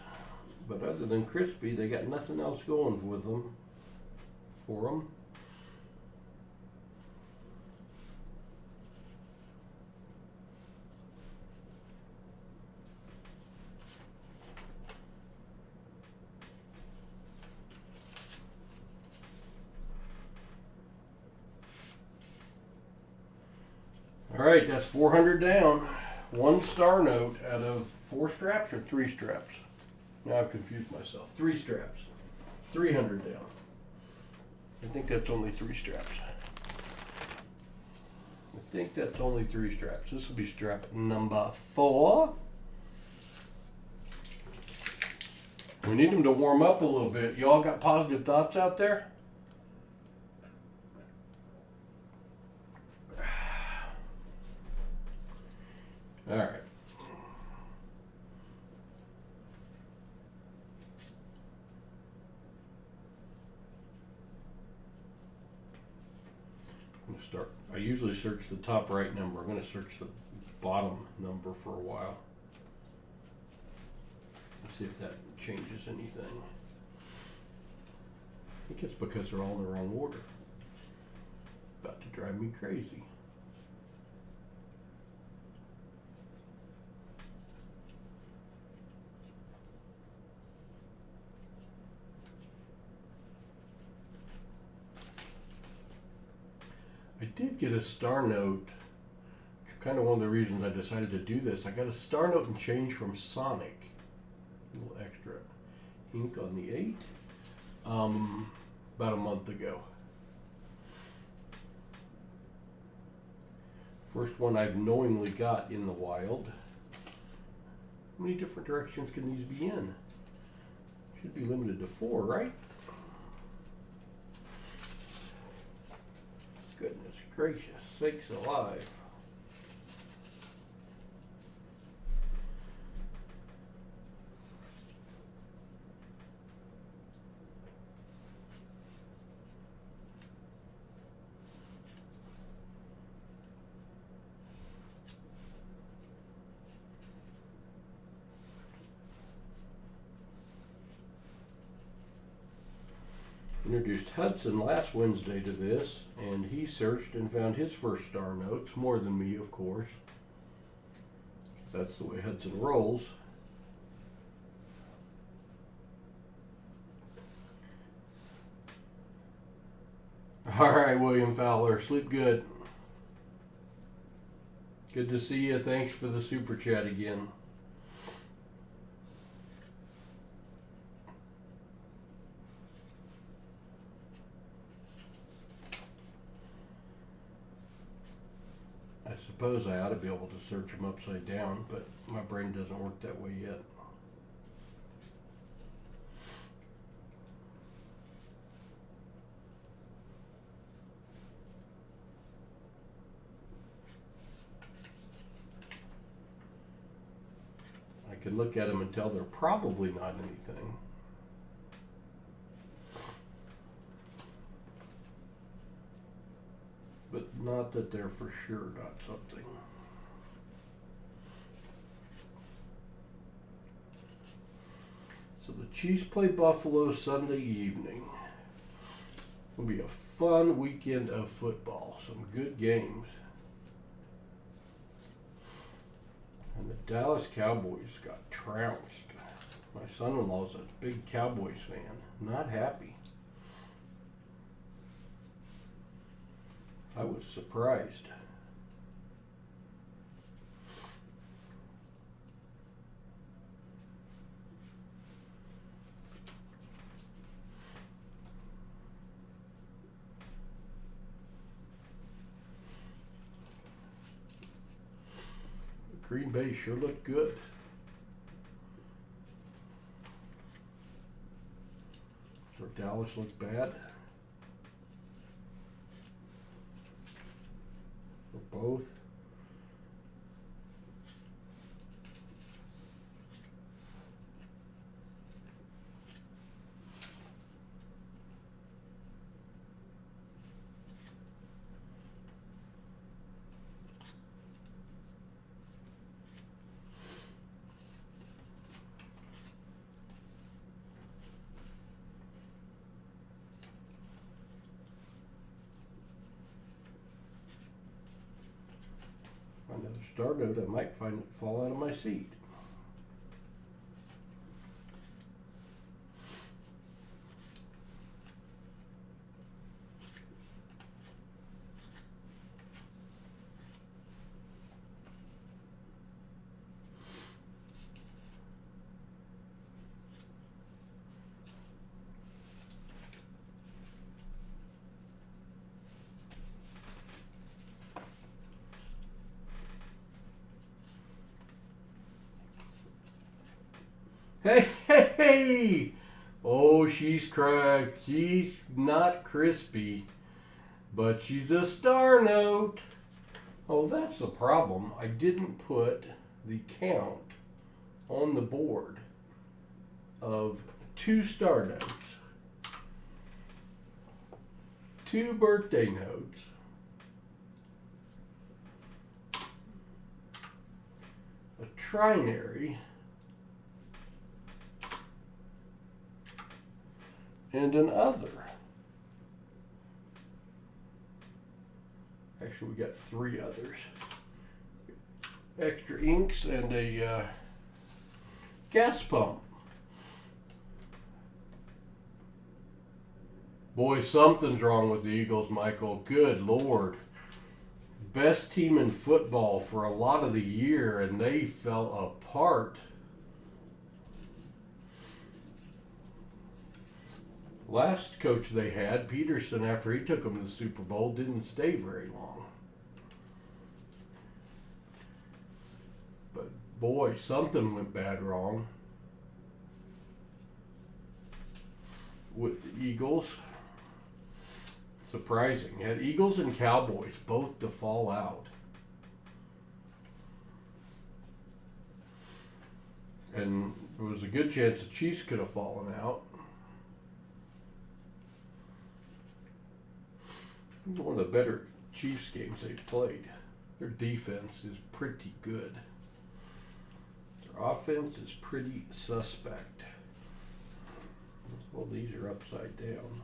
but other than crispy, they got nothing else going with them. For them. All right, that's 400 down. One star note out of 4 straps or 3 straps? Now I've confused myself. 3 straps. 300 down. I think that's only 3 straps. I think that's only 3 straps. This will be strap number 4. We need them to warm up a little bit. Y'all got positive thoughts out there? All right. I'm going to start. I usually search the top right number. I'm going to search the bottom number for a while. Let's see if that changes anything. I think it's because they're all in the wrong order. About to drive me crazy. I did get a star note. Kind of one of the reasons I decided to do this. I got a star note and change from Sonic. A little extra ink on the 8. About a month ago. First one I've knowingly got in the wild. How many different directions can these be in? Should be limited to 4, right? Goodness gracious sakes alive. Introduced Hudson last Wednesday to this, and he searched and found his first star notes, more than me, of course. That's the way Hudson rolls. All right, William Fowler, sleep good. Good to see you. Thanks for the super chat again. I suppose I ought to be able to search them upside down, but my brain doesn't work that way yet. I can look at them and tell they're probably not anything. But not that they're for sure not something. So the Chiefs play Buffalo Sunday evening. It'll be a fun weekend of football. Some good games. And the Dallas Cowboys got trounced. My son-in-law's a big Cowboys fan. Not happy. I was surprised. Green Bay sure looked good. Or Dallas looked bad. Or both. star note, I might fall out of my seat. Hey, hey, hey! Oh, she's cracked. She's not crispy, but she's a star note. Oh, that's the problem. I didn't put the count on the board of 2 star notes, 2 birthday notes, a trinary, and an other. Actually, we got 3 others. Extra inks and a gas pump. Boy, something's wrong with the Eagles, Michael. Good Lord. Best team in football for a lot of the year, and they fell apart. Last coach they had, Peterson, after he took them to the Super Bowl, didn't stay very long. But boy, something went bad wrong with the Eagles. Surprising. You had Eagles and Cowboys both to fall out. And there was a good chance the Chiefs could have fallen out. One of the better Chiefs games they've played. Their defense is pretty good. Their offense is pretty suspect. Well, these are upside down.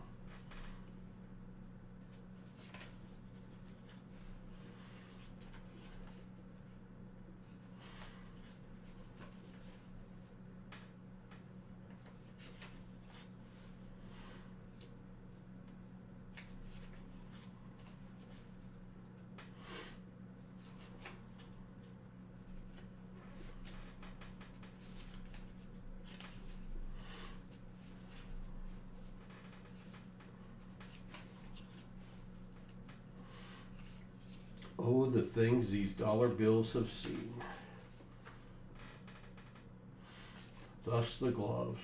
Oh, the things these dollar bills have seen. Thus the gloves.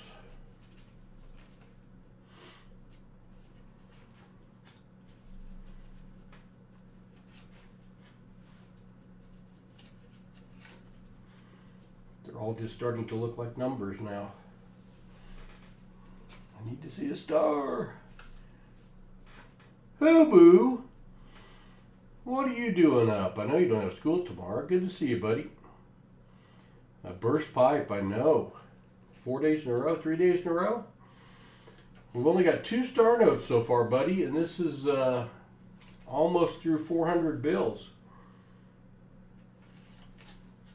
They're all just starting to look like numbers now. I need to see a star. Hoo-boo! What are you doing up? I know you don't have school tomorrow. Good to see you, buddy. A burst pipe, I know. 4 days in a row, 3 days in a row. We've only got 2 star notes so far, buddy, and this is almost through 400 bills.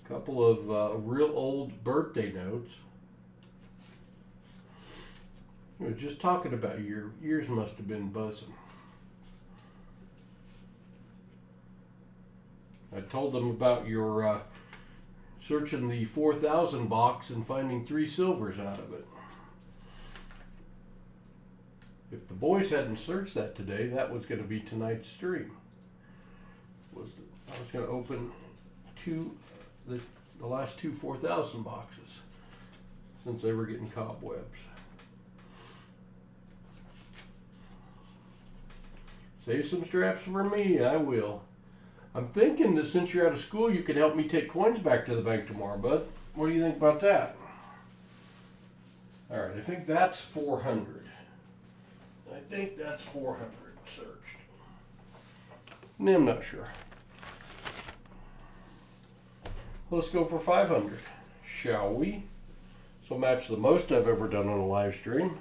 A couple of real old birthday notes. We were just talking about your ears must have been buzzing. I told them about your searching the 4,000 box and finding 3 silvers out of it. If the boys hadn't searched that today, that was going to be tonight's stream. I was going to open the last 2 4,000 boxes since they were getting cobwebs. Save some straps for me, I will. I'm thinking that since you're out of school, you could help me take coins back to the bank tomorrow, bud. What do you think about that? All right, I think that's 400. I think that's 400 searched. No, I'm not sure. Let's go for 500, shall we? So match the most I've ever done on a live stream.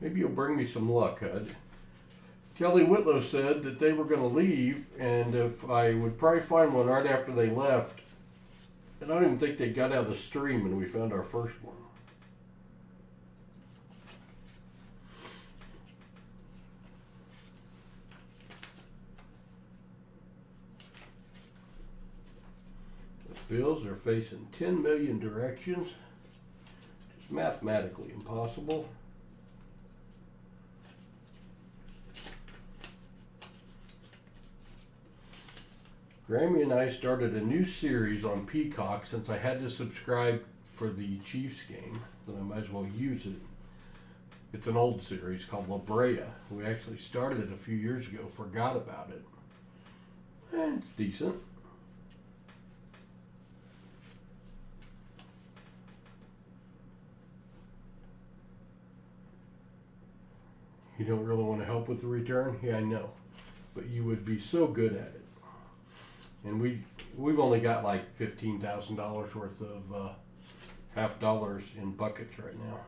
Maybe you'll bring me some luck, Hud. Kelly Whitlow said that they were going to leave, and if I would probably find one right after they left. And I don't even think they got out of the stream when we found our first one. The bills are facing 10 million directions. It's mathematically impossible. Grammy and I started a new series on Peacock since I had to subscribe for the Chiefs game, then I might as well use it. It's an old series called La Brea. We actually started it a few years ago, forgot about it. And it's decent. You don't really want to help with the return? Yeah, I know. But you would be so good at it. And we've only got like $15,000 worth of half dollars in buckets right now.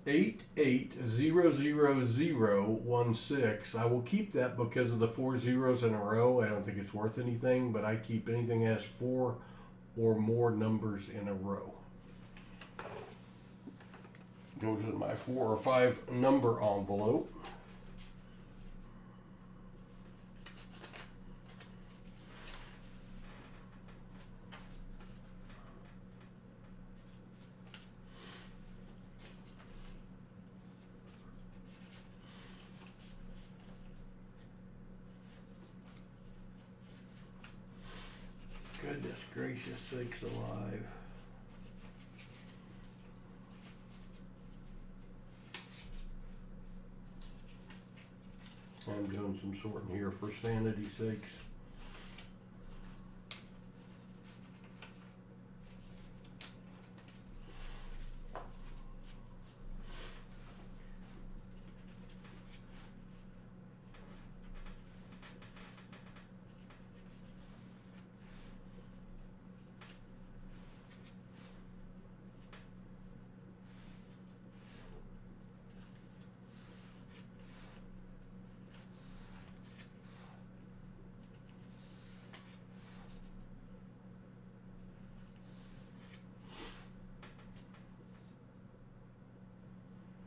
$880016. I will keep that because of the 4 zeros in a row. I don't think it's worth anything, but I keep anything that has 4 or more numbers in a row. Goes in my 4 or 5 number envelope. Goodness gracious sakes alive. I'm doing some sorting here for sanity's sakes.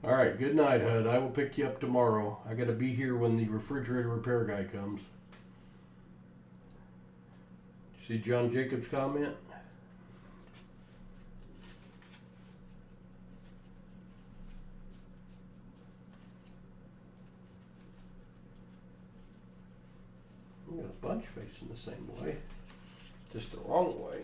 All right, good night, Hud. I will pick you up tomorrow. I got to be here when the refrigerator repair guy comes. See John Jacobs' comment? We got a bunch facing the same way, just the wrong way.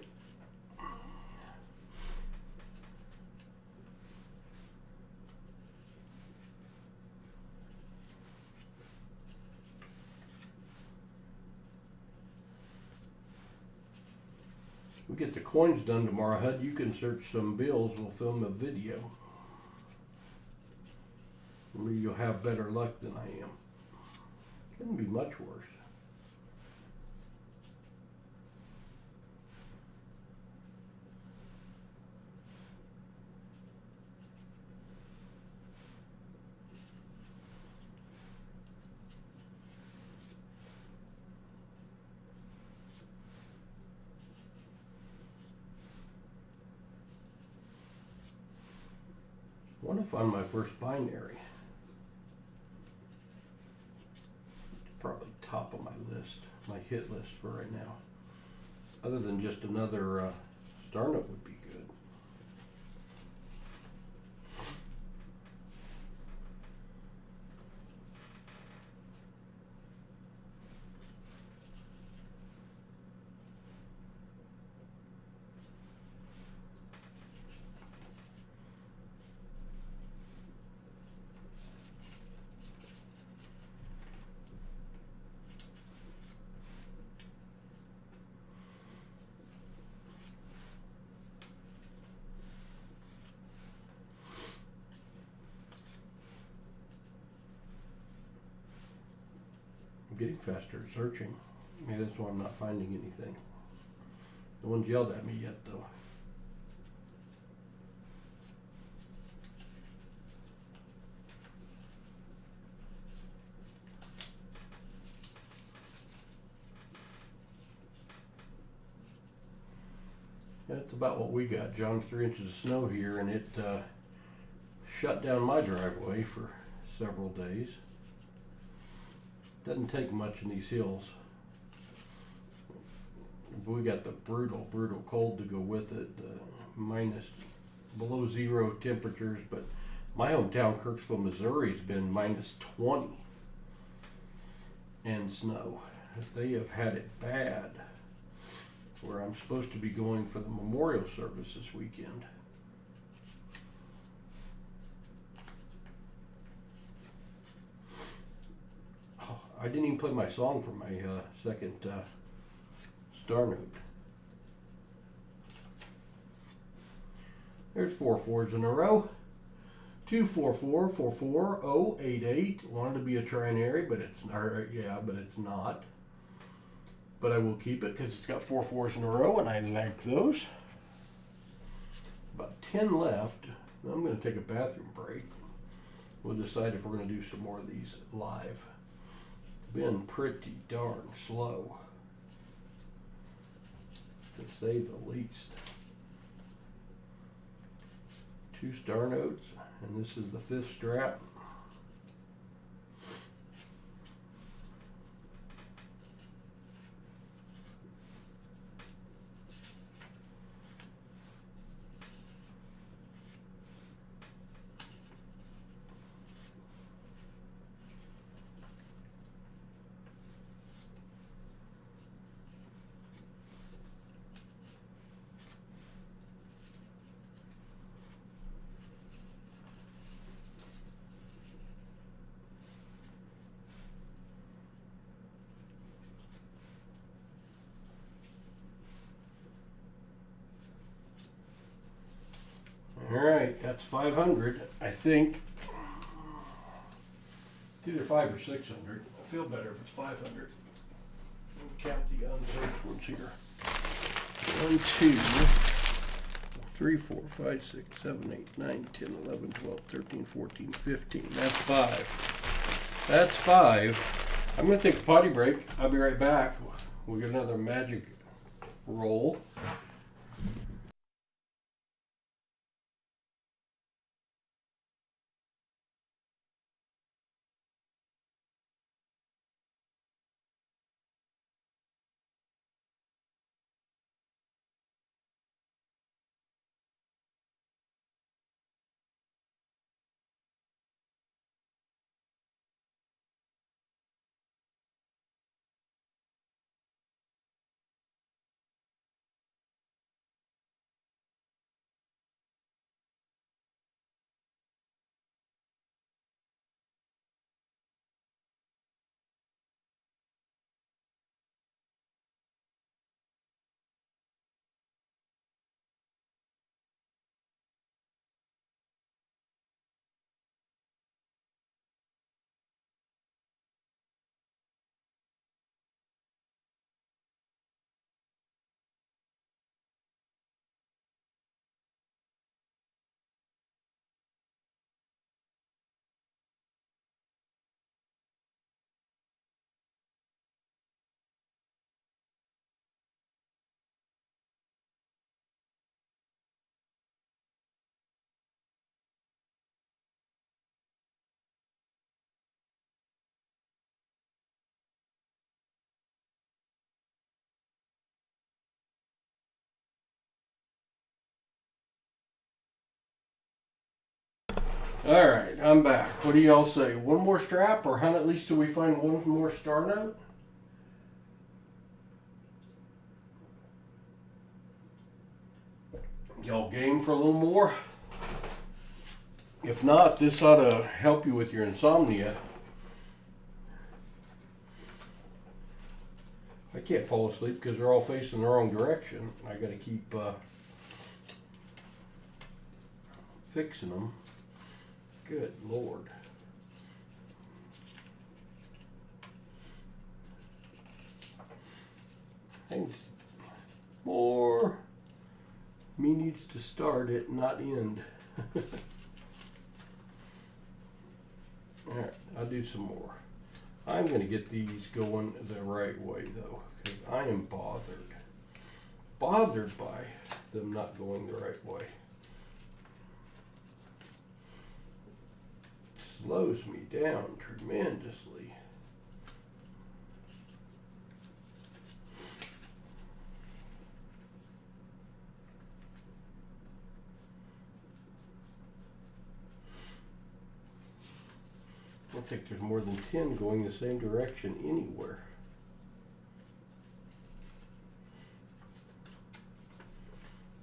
We get the coins done tomorrow, Hud. You can search some bills. We'll film a video. Maybe you'll have better luck than I am. Couldn't be much worse. I want to find my first binary. It's probably top of my list, my hit list for right now. Other than just another star note would be good. getting faster at searching. Maybe that's why I'm not finding anything. No one's yelled at me yet, though. That's about what we got. John's 3 inches of snow here, and it shut down my driveway for several days. Doesn't take much in these hills. We got the brutal cold to go with it. Minus below zero temperatures, but my hometown, Kirksville, Missouri, has been minus 20 and snow. They have had it bad. Where I'm supposed to be going for the memorial service this weekend. Oh, I didn't even play my song for my second star note. There's 4 4s in a row. 2 4 4 4 4 0 8 8. Wanted to be a trinary, but it's not. But I will keep it because it's got 4 4s in a row, and I like those. About 10 left. I'm going to take a bathroom break. We'll decide if we're going to do some more of these live. It's been pretty darn slow, to say the least. 2 star notes, and this is the 5th strap. All right, that's 500, I think. It's either 500 or 600. I feel better if it's 500. Count the unsearched ones here. 1, 2, 3, 4, 5, 6, 7, 8, 9, 10, 11, 12, 13, 14, 15. That's 5. That's 5. I'm going to take a potty break. I'll be right back. We'll get another magic roll. All right, I'm back. What do y'all say? One more strap, or hunt at least till we find one more star note? Y'all game for a little more? If not, this ought to help you with your insomnia. I can't fall asleep because they're all facing the wrong direction. I got to keep fixing them. Good Lord. And more. Me needs to start it, not end. Alright, I'll do some more. I'm going to get these going the right way though, because I am bothered by them not going the right way. It slows me down tremendously. I don't think there's more than 10 going the same direction anywhere.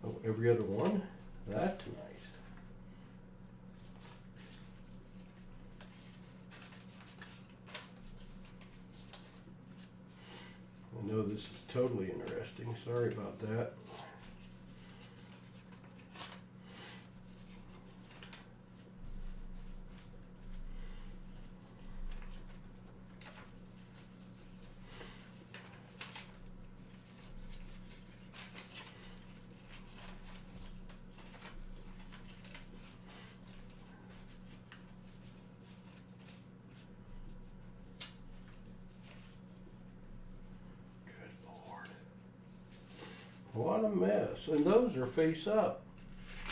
Oh, every other one? That's nice. I know this is totally interesting. Sorry about that. What a mess. And those are face up.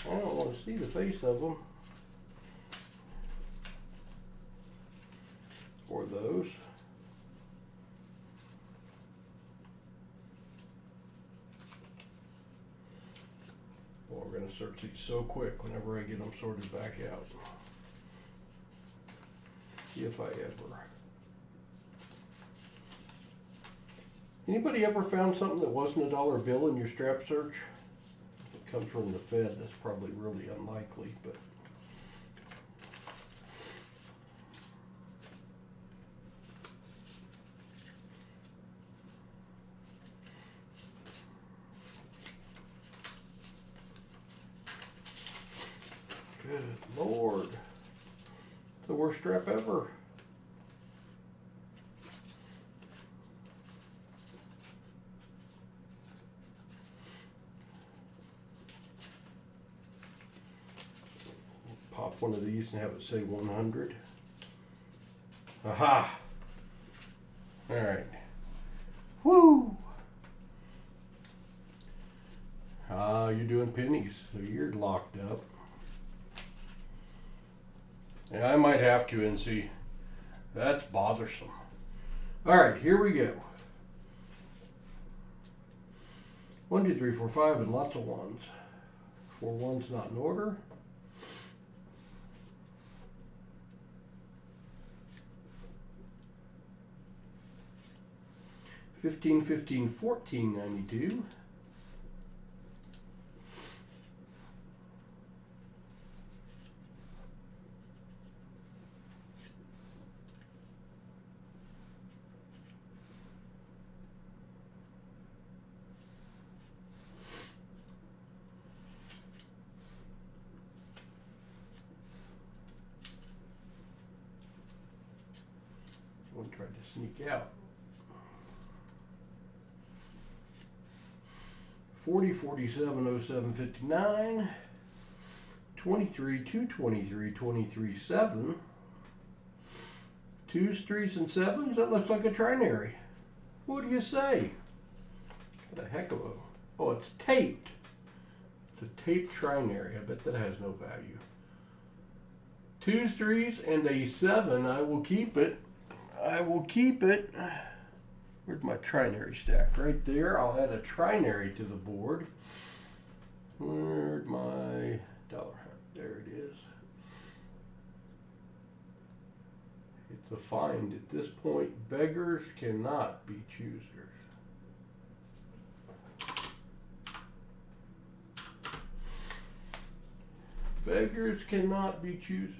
I don't want to see the face of them. Or those. Well, we're going to search these so quick whenever I get them sorted back out. If I ever. Anybody ever found something that wasn't a dollar bill in your strap search? If it comes from the Fed, that's probably really unlikely, but good Lord. It's the worst strap ever. Pop one of these and have it say 100. Aha! Alright. Woo! Ah, you're doing pennies, so you're locked up. Yeah, I might have to and see. That's bothersome. Alright, here we go. 1, 2, 3, 4, 5, and lots of ones. 4 ones not in order. 15, 15, 14, 92. 1 tried to sneak out. 40, 47, 07, 59, 23, 223, 23, 7, 2s, 3s, and 7s. That looks like a trinary. What do you say? What a heck of a... Oh, it's taped. It's a taped trinary. I bet that has no value. 2s, 3s, and a 7. I will keep it. I will keep it. Where's my trinary stack? Right there. I'll add a trinary to the board. Where's my dollar? There it is. It's a find at this point. Beggars cannot be choosers. Beggars cannot be choosers.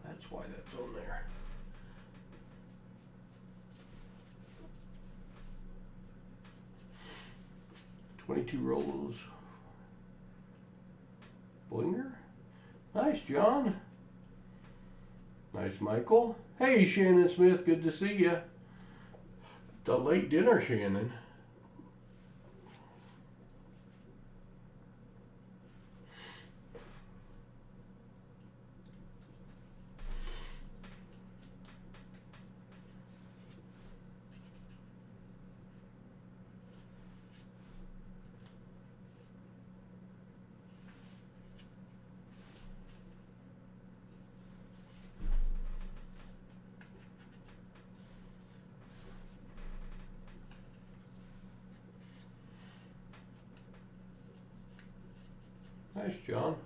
That's why that's on there. $22 rolls. Blinger. Nice, John. Nice, Michael. Hey, Shannon Smith, good to see you. The late dinner, Shannon. Nice, John.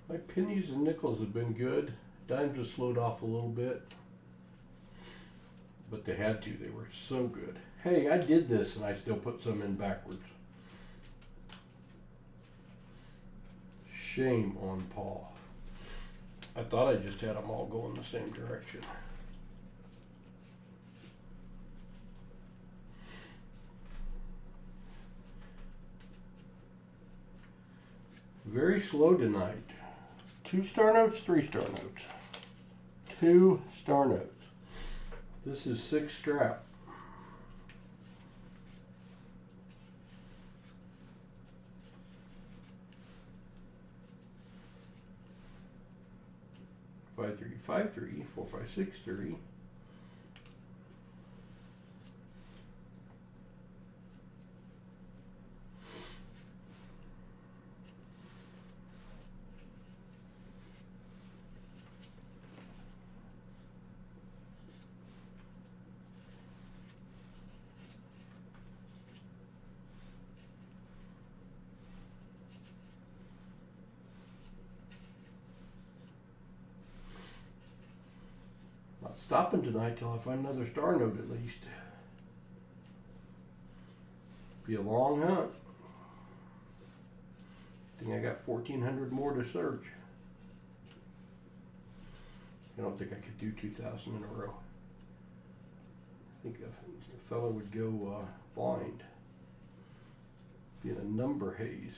My pennies and nickels have been good. Dimes have slowed off a little bit. But they had to. They were so good. Hey, I did this and I still put some in backwards. Shame on Paul. I thought I just had them all going the same direction. Very slow tonight. 2-star notes, 3-star notes. 2-star notes. This is 6 strap. Five three, 5-3, 4-5, 6-3. Not stopping tonight till I find another star note at least. Be a long hunt. I think I got 1,400 more to search. I don't think I could do 2,000 in a row. I think a fellow would go blind. Be in a number haze.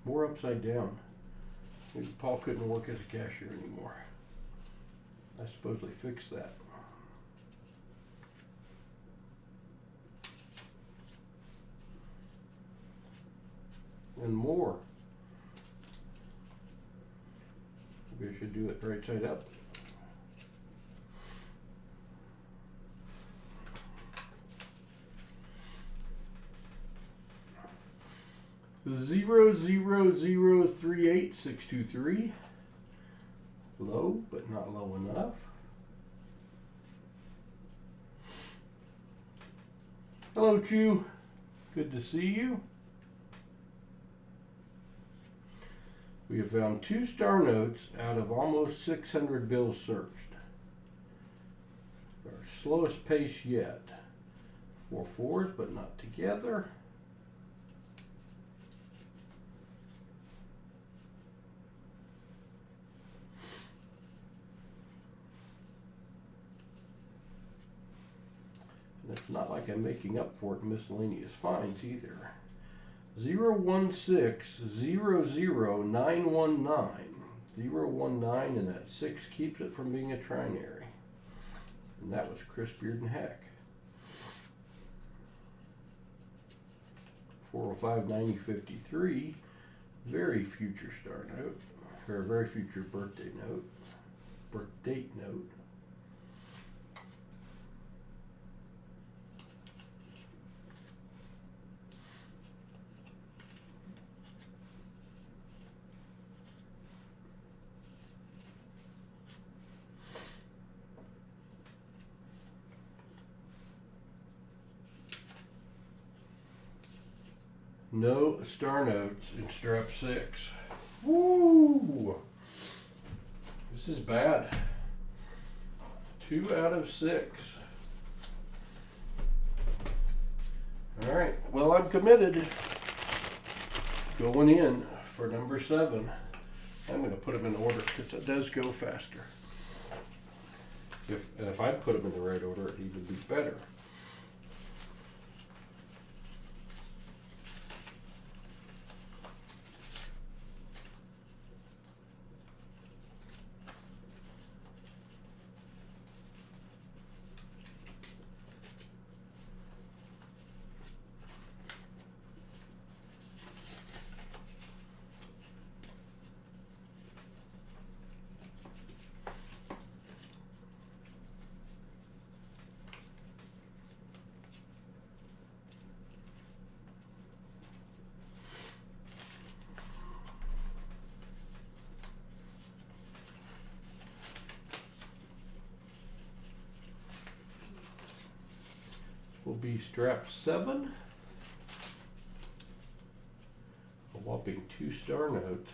More upside down. Maybe Paul couldn't work as a cashier anymore. I suppose they fixed that. And more. Maybe I should do it right side up. Zero zero zero 38623. Low, but not low enough. Hello, Chew. Good to see you. We have found 2-star notes out of almost 600 bills searched. Our slowest pace yet. 4 4s, but not together. It's not like I'm making up for it in miscellaneous finds either. 016000919. 019, and that 6 keeps it from being a trinary. And that was Chris Bearden Heck. 4059053. Very future star note. Or a very future birthday note. Birth date note. No star notes in strap 6. Woo! This is bad. 2 out of 6. committed. Going in for number 7. I'm going to put them in order because it does go faster. If I put them in the right order, it would be better. Will be strap 7, a whopping 2-star note.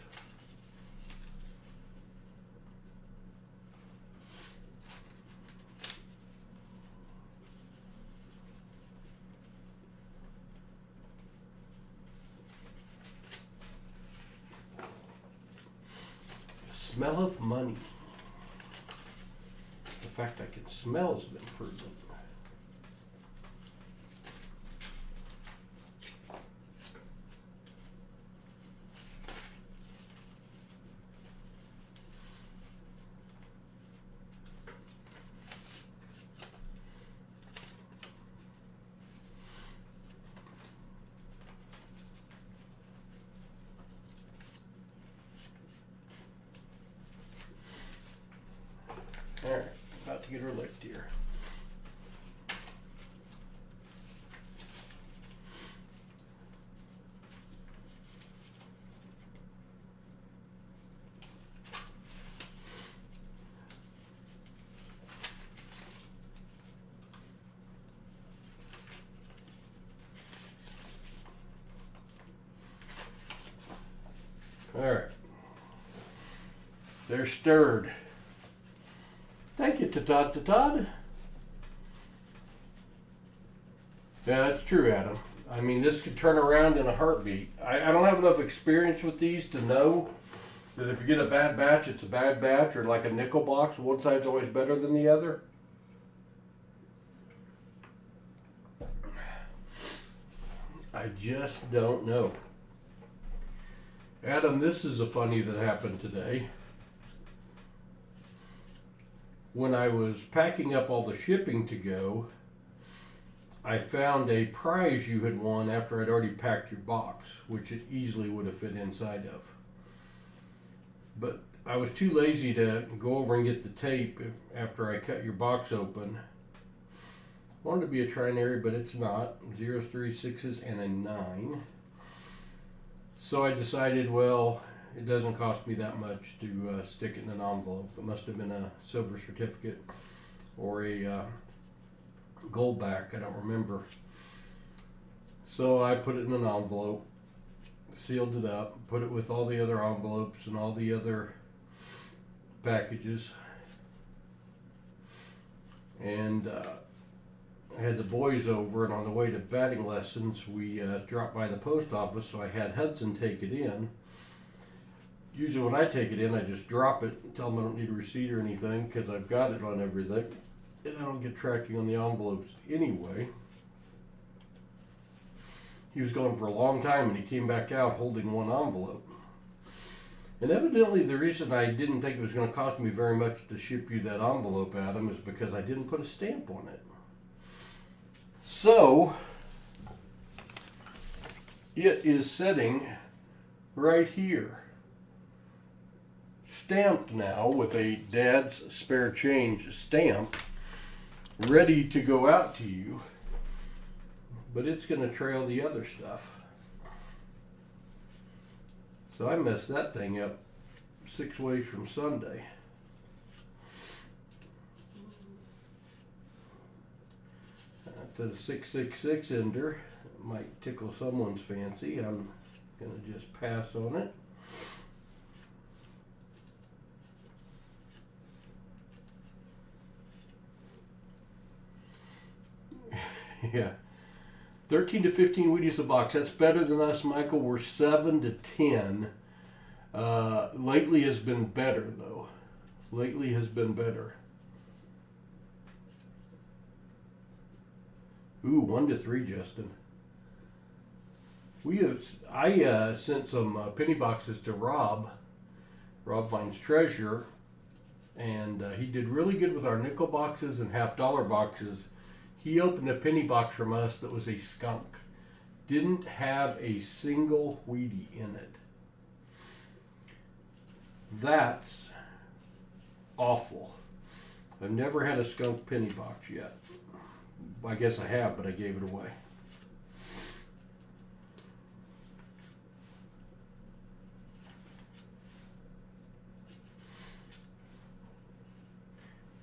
The smell of money. The fact I can smell has been proven. Alright, about to get her licked here. Alright. They're stirred. Thank you, Todd. Yeah, that's true, Adam. I mean, this could turn around in a heartbeat. I don't have enough experience with these to know that if you get a bad batch, it's a bad batch, or like a nickel box, one side's always better than the other. I just don't know. Adam, this is a funny that happened today. When I was packing up all the shipping to go, I found a prize you had won after I'd already packed your box, which it easily would have fit inside of. But I was too lazy to go over and get the tape after I cut your box open. Wanted to be a trinary, but it's not. 0s, 3s, 6s, and a 9. So I decided, well, it doesn't cost me that much to stick it in an envelope. It must have been a silver certificate or a gold back, I don't remember. So I put it in an envelope, sealed it up, put it with all the other envelopes and all the other packages. And I had the boys over, and on the way to batting lessons, we dropped by the post office, so I had Hudson take it in. Usually when I take it in, I just drop it and tell them I don't need a receipt or anything because I've got it on everything. And I don't get tracking on the envelopes anyway. He was gone for a long time and he came back out holding one envelope. And evidently the reason I didn't think it was going to cost me very much to ship you that envelope, Adam, is because I didn't put a stamp on it. So, it is sitting right here. Stamped now with a Dad's Spare Change stamp, ready to go out to you, but it's going to trail the other stuff. So I messed that thing up 6 ways from Sunday. That's a 666 ender. It might tickle someone's fancy. I'm going to just pass on it. Yeah, 13 to 15 Wheaties a box. That's better than us, Michael. We're 7 to 10. Lately has been better, though. Lately has been better. Ooh, 1 to 3, Justin. I sent some penny boxes to Rob finds treasure, and he did really good with our nickel boxes and $half boxes. He opened a penny box from us that was a skunk. Didn't have a single Wheatie in it. That's awful. I've never had a skunk penny box yet. I guess I have, but I gave it away.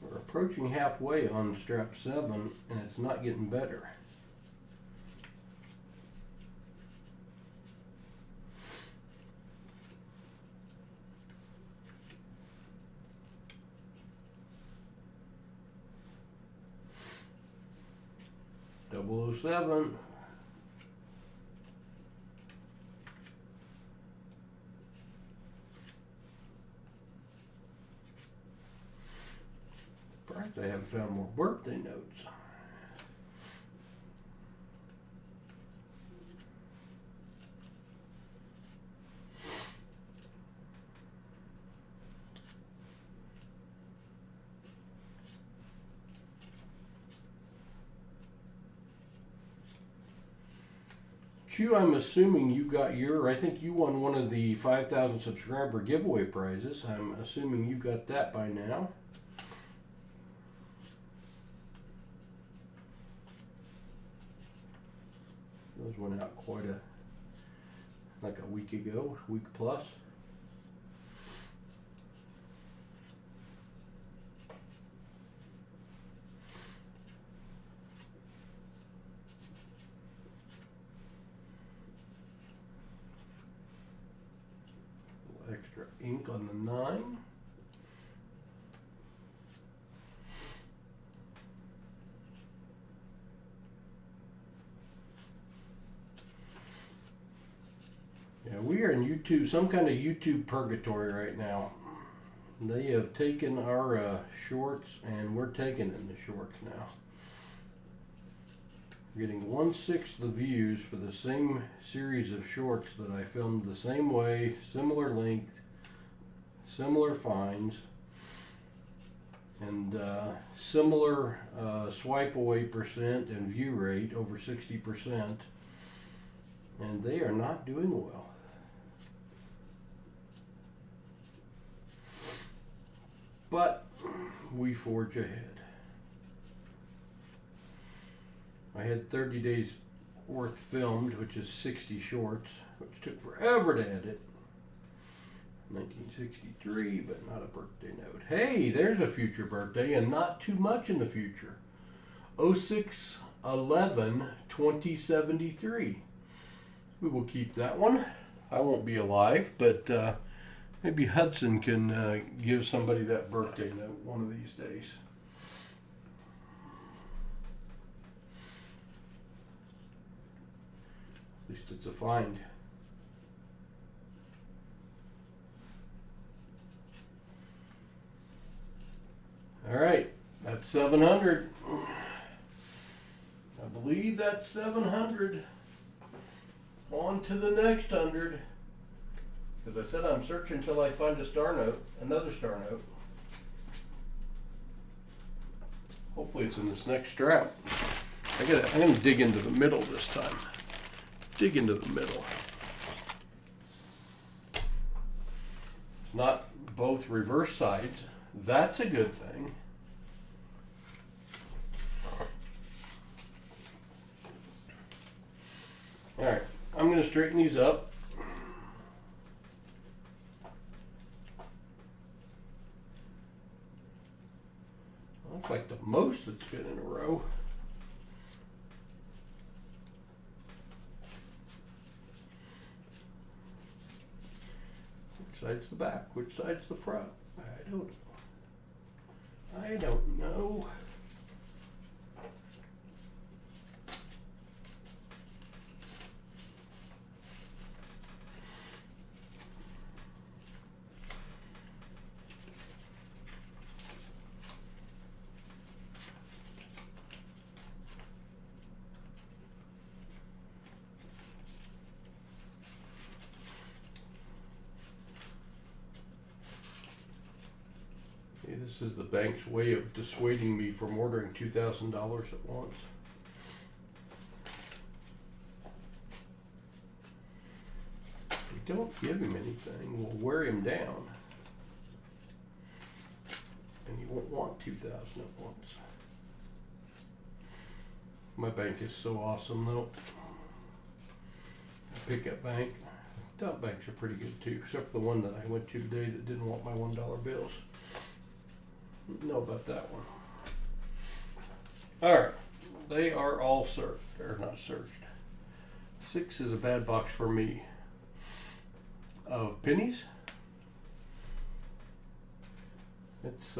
We're approaching halfway on strap 7, and it's not getting better. Double 07. Surprised I haven't found more birthday notes. Chew, I'm assuming you got I think you won one of the 5,000 subscriber giveaway prizes. I'm assuming you got that by now. Those went out like a week ago, week plus. Extra ink on the 9. Yeah, we are in YouTube, some kind of YouTube purgatory right now. They have taken our shorts, and we're taking in the shorts now. We're getting 1/6 the views for the same series of shorts that I filmed the same way, similar length, similar finds, and similar swipe away percent and view rate over 60%, and they are not doing well. But we forge ahead. I had 30 days worth filmed, which is 60 shorts, which took forever to edit. 1963, but not a birthday note. Hey, there's a future birthday, and not too much in the future. 06/11/2073. We will keep that one. I won't be alive, but maybe Hudson can give somebody that birthday note one of these days. At least it's a find. All right, that's 700. I believe that's 700. On to the next 100. Because I said I'm searching until I find a star note, another star note. Hopefully it's in this next strap. I'm gonna dig into the middle this time. Dig into the middle. Not both reverse sides. That's a good thing. All right, I'm going to straighten these up. Looks like the most that's been in a row. Which side's the back? Which side's the front? I don't know. I don't know. This is the bank's way of dissuading me from ordering $2,000 at once. If we don't give him anything, we'll wear him down. And he won't want 2,000 at once. My bank is so awesome though. Pickup bank. Dump banks are pretty good too, except for the one that I went to today that didn't want my $1 bills. Didn't know about that one. Alright, they are all searched, or not searched. 6 is a bad box for me. Of pennies. It's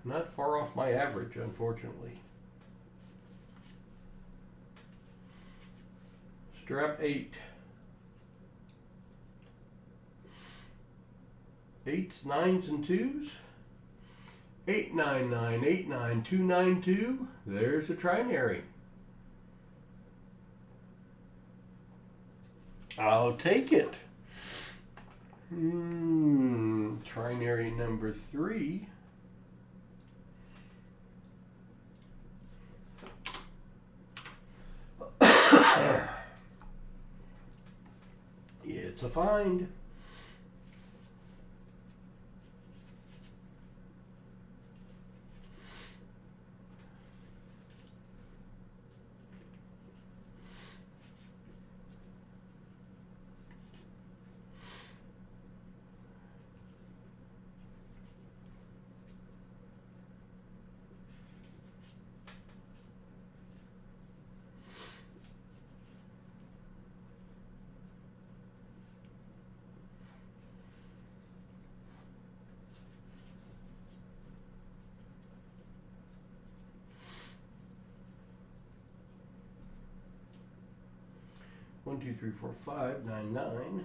not far off my average, unfortunately. Strap 8. 8s, 9s, and 2s. 899, 89292. There's a trinary. I'll take it. Trinary number 3. It's a find. One, two, three, four, 5, 9, 9.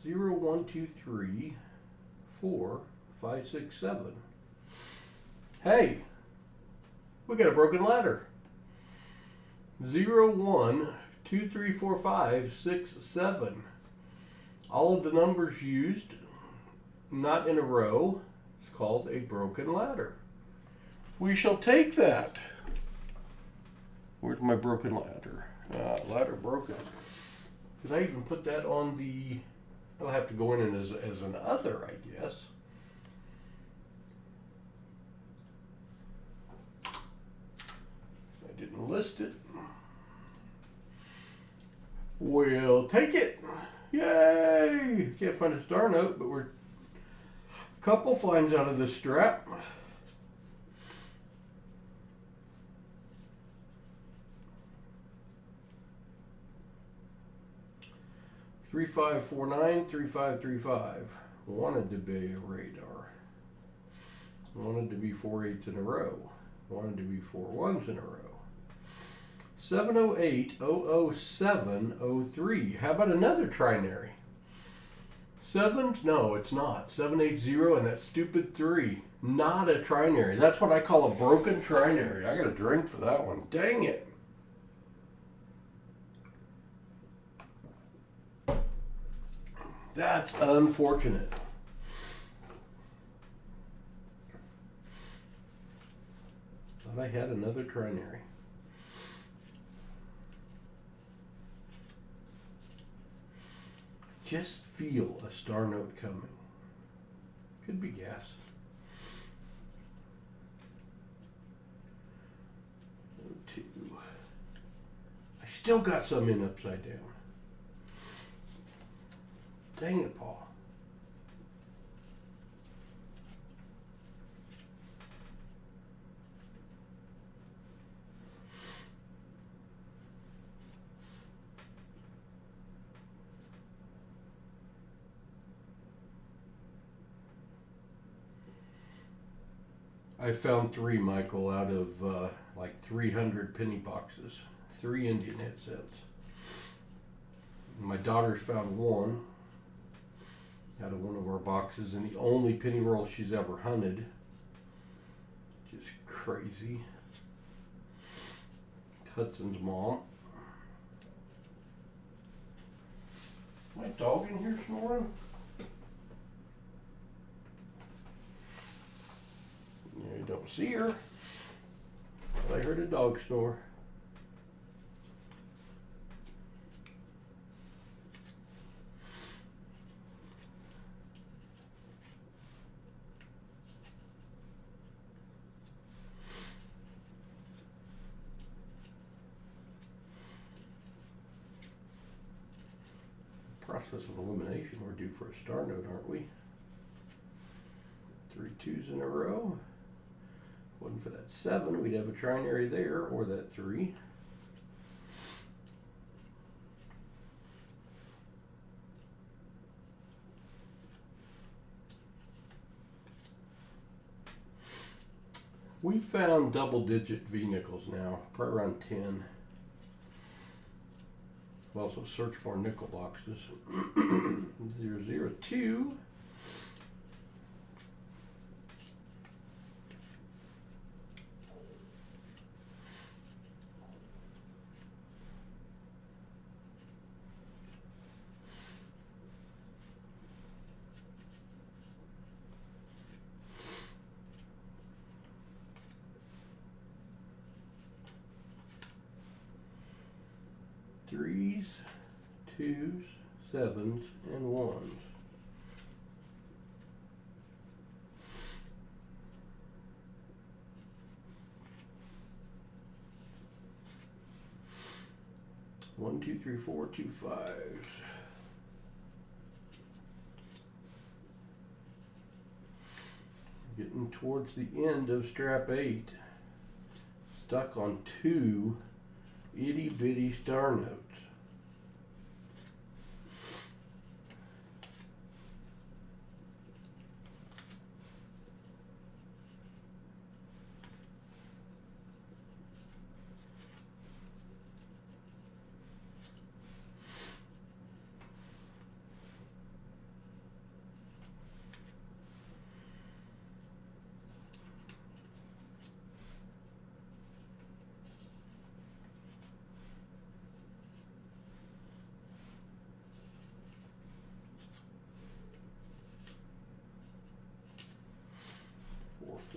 Zero, 1, 2, 3, 4, 5, 6, 7. Hey, we got a broken ladder. 0, 1, 2, 3, 4, 5, 6, 7. All of the numbers used, not in a row. Called a broken ladder. We shall take that. Where's my broken ladder? Ladder broken. Did I even put that on the... I'll have to go in as an other, I guess. I didn't list it. We'll take it. Yay! Can't find a star note, but we're couple finds out of this strap. Three, 5, 4, 9, 3, 5, 3, 5. Wanted to be a radar. Wanted to be 4 8s in a row. Wanted to be 4 1s in a row. 708 00703. How about another trinary? 7? No, it's not. 780 and that stupid 3. Not a trinary. That's what I call a broken trinary. I got a drink for that one. Dang it. That's unfortunate. Thought I had another trinary. Just feel a star note coming. Could be gas. 2. I still got some in upside down. Dang it, Paul. I found 3, Michael, out of like 300 penny boxes. 3 Indian headsets. My daughter's found 1 out of one of our boxes, and the only penny roll she's ever hunted. Just crazy. Hudson's mom. My dog in here snoring? I don't see her, but I heard a dog snore. Process of elimination, we're due for a star note, aren't we? 3 2s in a row. Wasn't for that 7, we'd have a trinary there, or that 3. We found double-digit V nickels now, probably around 10. We'll also search more nickel boxes. 002. Threes, 2s, 7s, and 1s. One, two, three, four, 2 5s. Getting towards the end of strap 8. Stuck on 2 itty bitty star notes.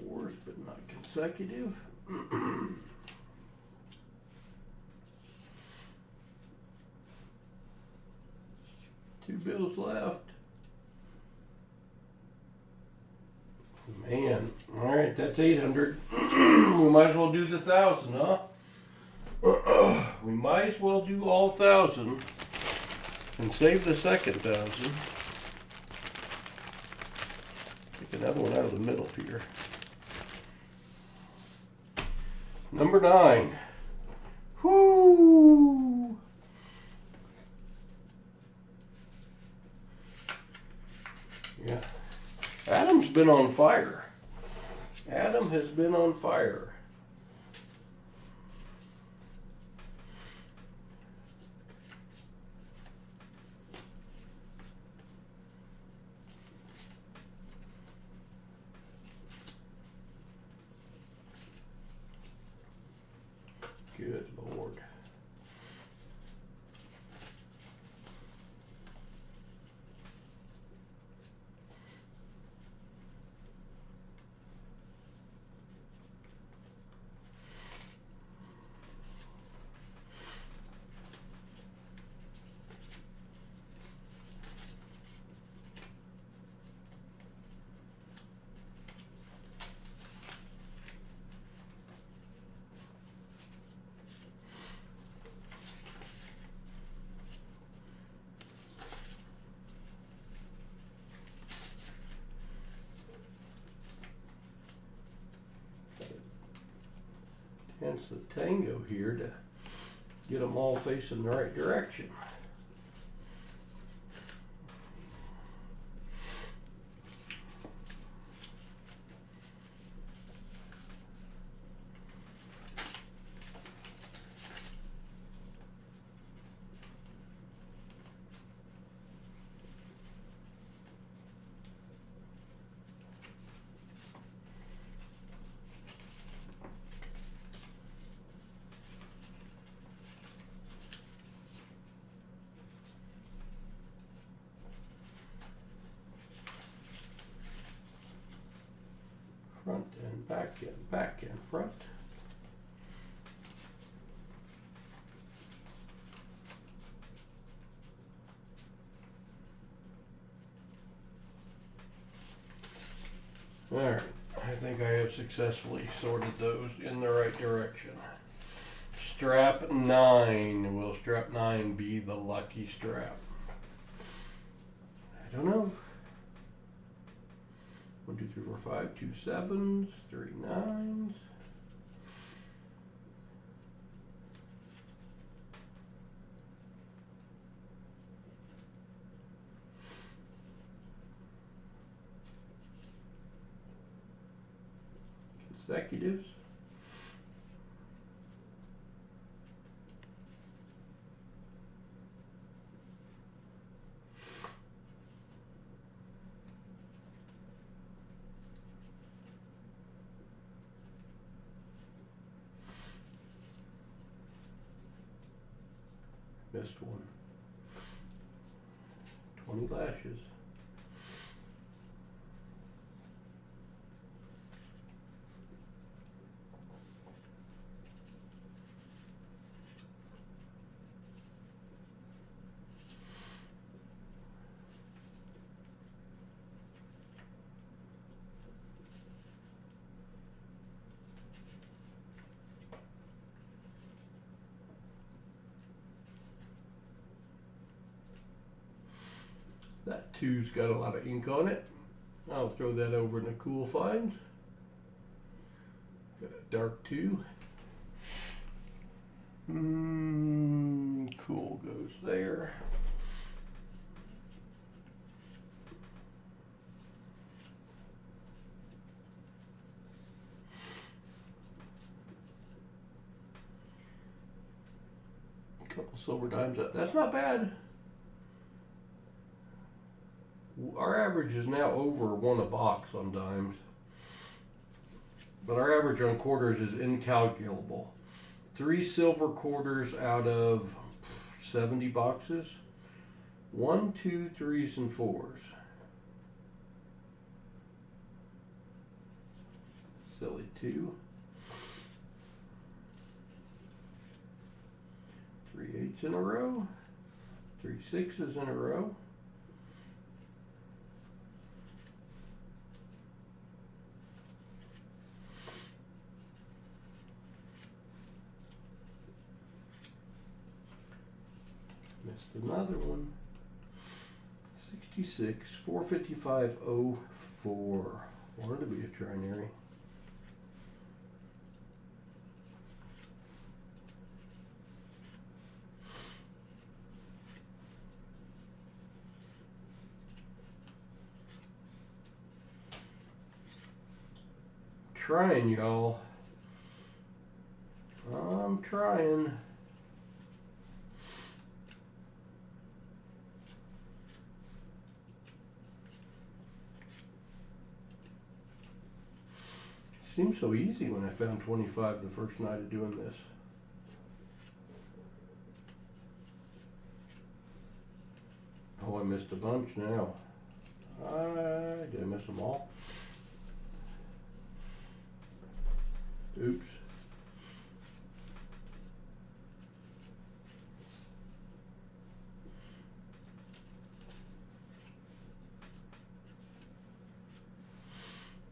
Fours, but not consecutive. 2 bills left. Man, all right, that's 800. We might as well do the 1,000, huh? We might as well do all 1,000 and save the second 1,000. Take another one out of the middle here. Number 9. Whoo! Yeah. Adam's been on fire. Adam has been on fire. Good Lord. Hence the tango here to get them all facing the right direction. front and back and back and front. Alright, I think I have successfully sorted those in the right direction. Strap 9. Will strap 9 be the lucky strap? I don't know. 1, 2, 3, 4, 5, 2 7s, 3 9s. Consecutives. Missed one. 20 lashes. That 2's got a lot of ink on it. I'll throw that over in the cool finds. Got a dark 2. Cool goes there. A couple silver dimes. That's not bad. Our average is now over 1 a box on dimes, but our average on quarters is incalculable. 3 silver quarters out of 70 boxes. 1, 2, 3s, and 4s. Silly 2. 3 8s in a row. 3 6s in a row. Missed another one. 66, 455.04. Wanted to be a trinary. Trying, y'all. I'm trying. Seemed so easy when I found 25 the first night of doing this. Oh, I missed a bunch now. Did I miss them all? Oops.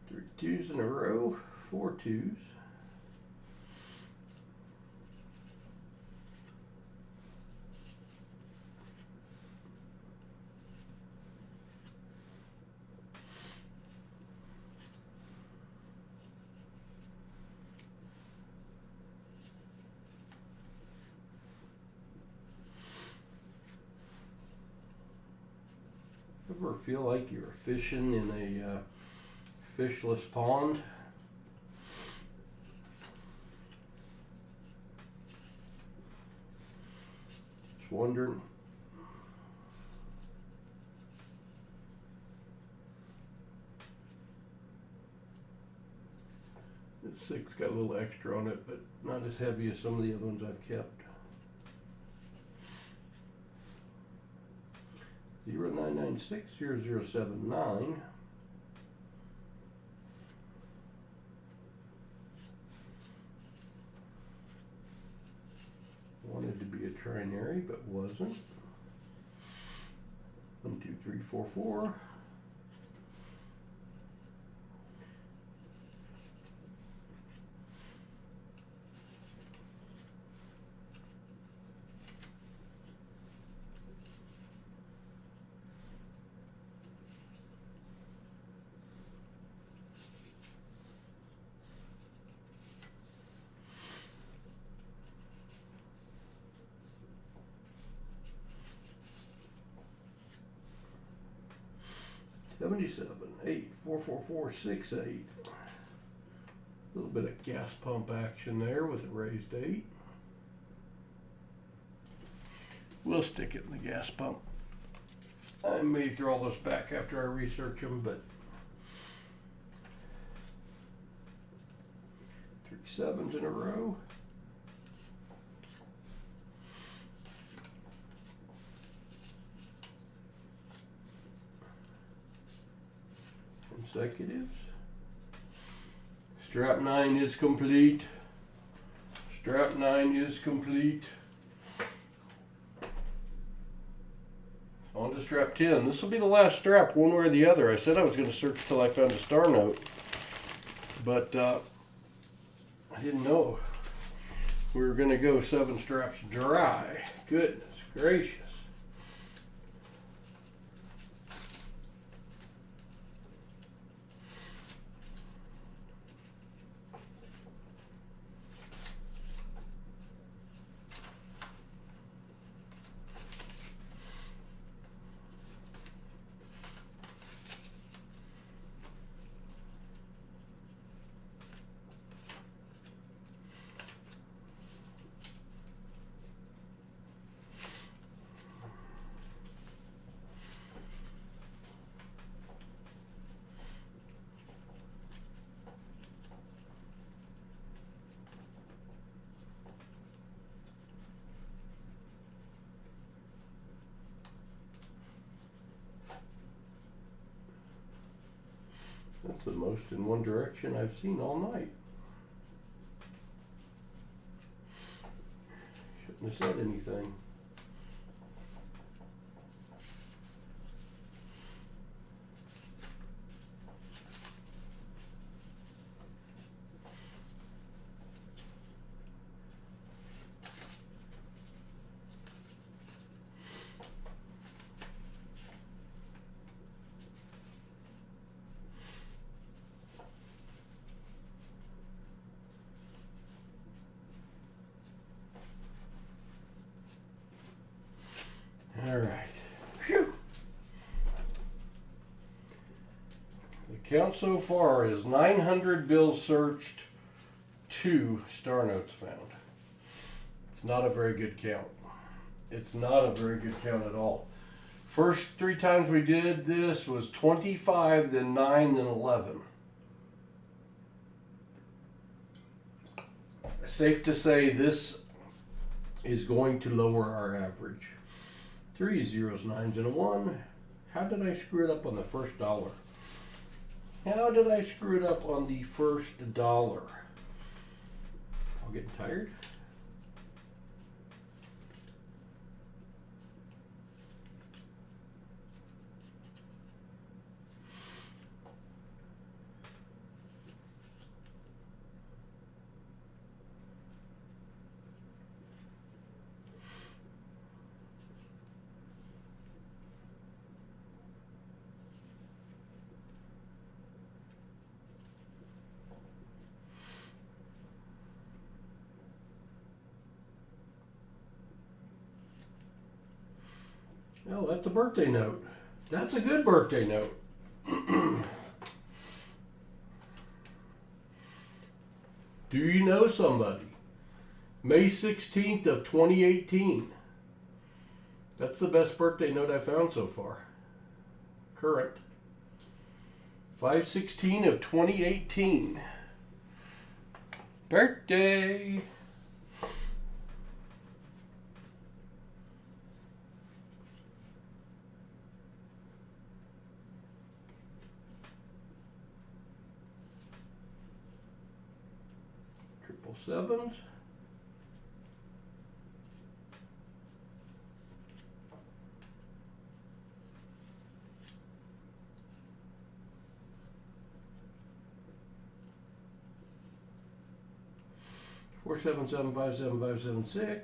Three 2s in a row, 4 2s. Ever feel like you're fishing in a fishless pond? Just wondering. This 6 got a little extra on it, but not as heavy as some of the other ones I've kept. 09960079. trinary, but wasn't. 1, 2, 3, 4, 4. $77, 8, 4, 4, 4, 6, 8. A little bit of gas pump action there with a raised 8. We'll stick it in the gas pump. I may throw all this back after I research them, but 3 7s in a row. Consecutives. Strap 9 is complete. Strap 9 is complete. On to strap 10. This will be the last strap, one way or the other. I said I was going to search till I found a star note, but I didn't know we were going to go 7 straps dry. Goodness gracious. That's the most in one direction I've seen all night. Shouldn't have said anything. All right. Phew. The count so far is 900 bills searched, 2 star notes found. It's not a very good count. It's not a very good count at all. First 3 times we did this was 25, then 9, then 11. Safe to say this is going to lower our average. 3 zeros, 9s, and a 1. How did I screw it up on the first dollar? How did I screw it up on the first dollar? I'm getting tired. Oh, that's a birthday note. That's a good birthday note. Do you know somebody? May 16th of 2018. That's the best birthday note I found so far. Current. 5/16 of 2018. Birthday! Triple sevens. 4775756.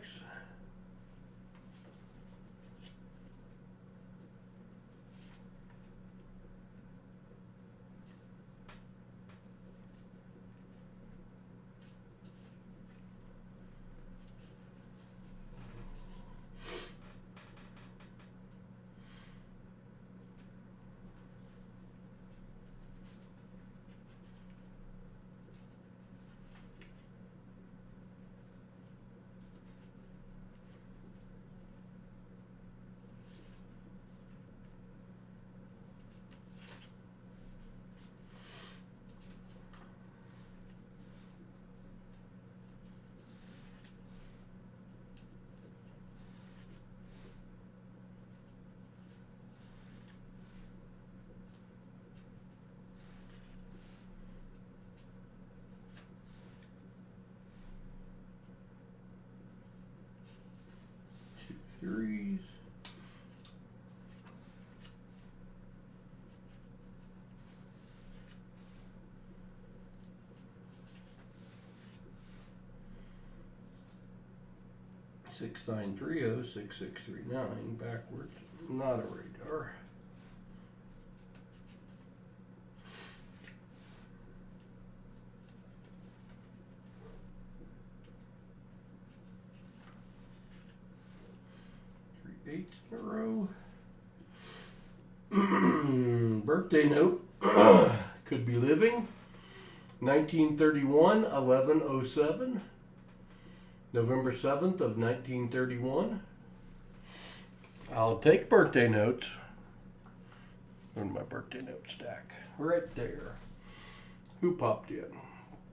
Threes. Six nine 6639 backwards. Not a radar. Eight in a row. Birthday note. Could be living. 1931, 1107. November 7th of 1931. I'll take birthday notes. Where's my birthday note stack? Right there. Who popped in?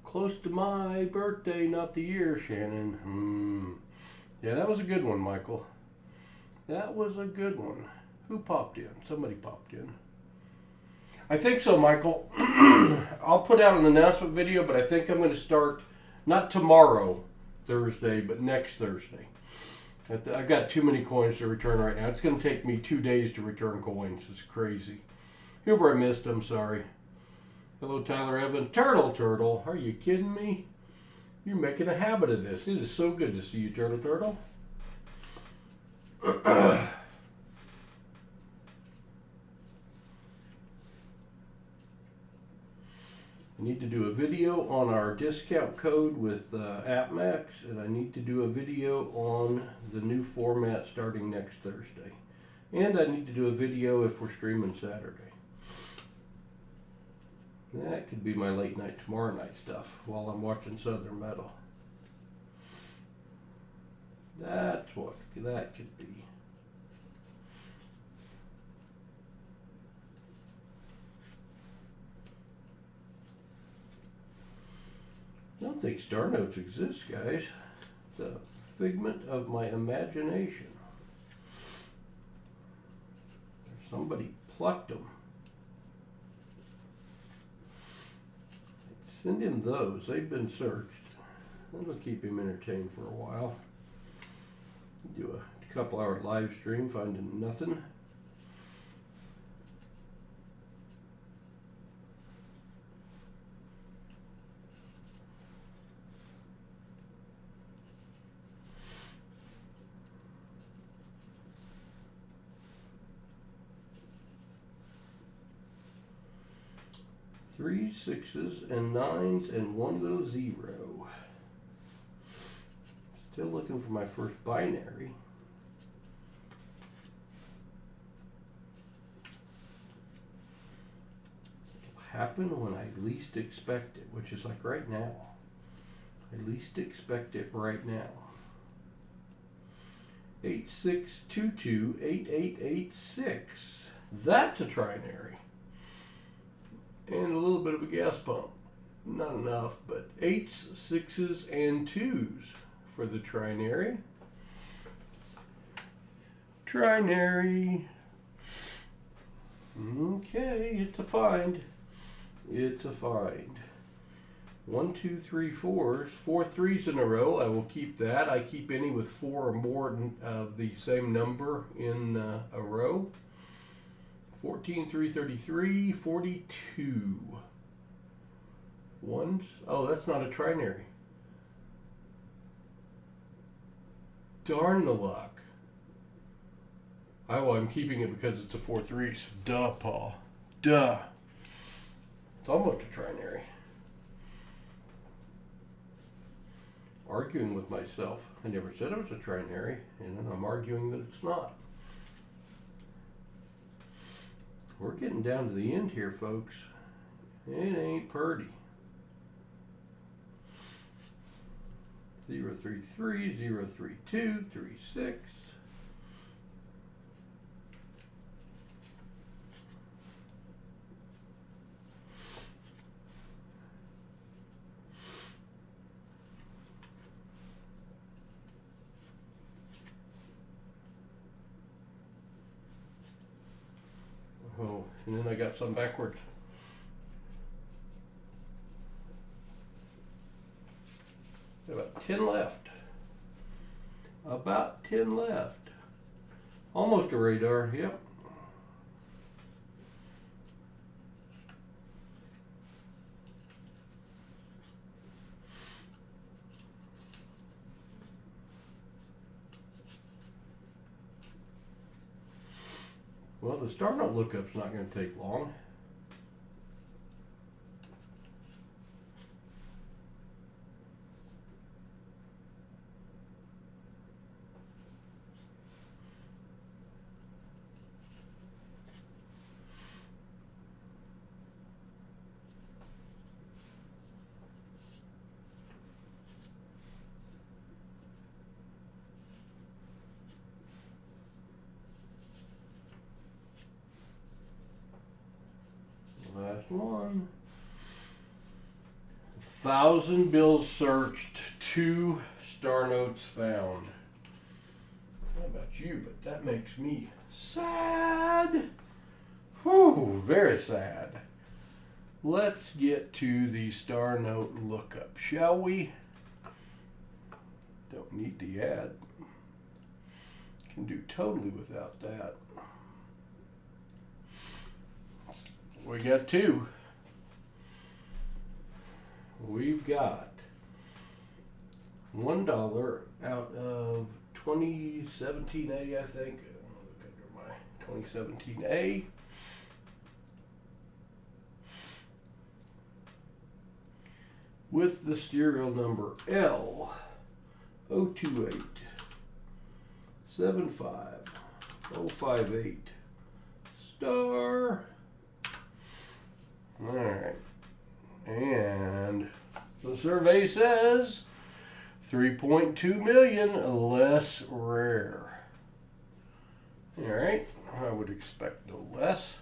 Close to my birthday, not the year, Shannon. Yeah, that was a good one, Michael. That was a good one. Who popped in? Somebody popped in. I think so, Michael. I'll put out an announcement video, but I think I'm going to start, not tomorrow, Thursday, but next Thursday. I've got too many coins to return right now. It's going to take me 2 days to return coins. It's crazy. Whoever I missed, I'm sorry. Hello, Tyler Evan. Turtle. Are you kidding me? You're making a habit of this. It is so good to see you, Turtle. I need to do a video on our discount code with AppMax, and I need to do a video on the new format starting next Thursday. And I need to do a video if we're streaming Saturday. That could be my late night tomorrow night stuff while I'm watching Southern Metal. That's what that could be. I don't think star notes exist, guys. It's a figment of my imagination. Somebody plucked them. Send him those. They've been searched. That'll keep him entertained for a while. Do a couple hour live stream, finding nothing. Threes, sixes, and nines, and one little zero. Still looking for my first binary. It'll happen when I least expect it, which is like right now. I least expect it right now. 86228886. That's a trinary. And a little bit of a gas pump. Not enough, but 8s, 6s, and 2s for the trinary. Trinary. Okay, it's a find. It's a find. 1, 2, 3, 4s. 4 3s in a row. I will keep that. I keep any with 4 or more of the same number in a row. 14, 3, 33, 42. Ones. Oh, that's not a trinary. Darn the luck. Oh, I'm keeping it because it's a 4-3. Duh, Paul. Duh. It's almost a trinary. Arguing with myself. I never said it was a trinary, and I'm arguing that it's not. We're getting down to the end here, folks. It ain't purty. 033, 032, 36. Oh, and then I got some backwards. About 10 left. About 10 left. Almost a radar, yep. Well, the star note lookup's not going to take long. Last one. 1,000 bills searched, 2 star notes found. I don't know about you, but that makes me sad. Whew, very sad. Let's get to the star note lookup, shall we? Don't need the ad. Can do totally without that. We got 2. We've got $1 out of 2017A, I think. Look under my 2017A. With the serial number L028 75058 star. All right, and the survey says 3.2 million less rare. All right, I would expect no less.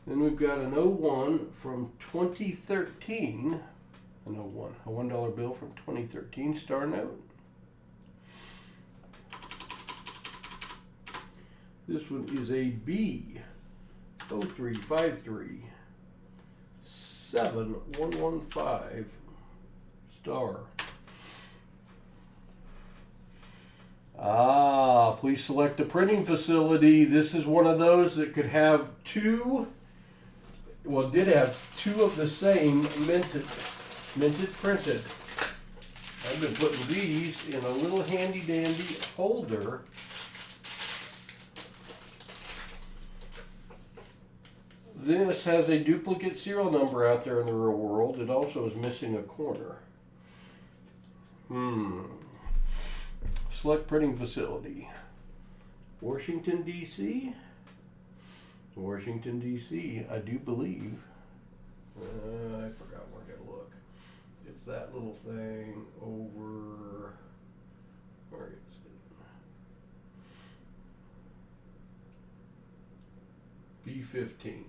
Then we've got an 01 from 2013, an 01, a $1 bill from 2013 star note. This one is a B. 0353 7115 star. Please select a printing facility. This is one of those that could have 2, well, did have 2 of the same minted printed. I've been putting these in a little handy dandy holder. This has a duplicate serial number out there in the real world. It also is missing a corner. Select printing facility. Washington, D.C. Washington, D.C. I do believe. I forgot where I gotta look. It's that little thing over. Where is it? B15.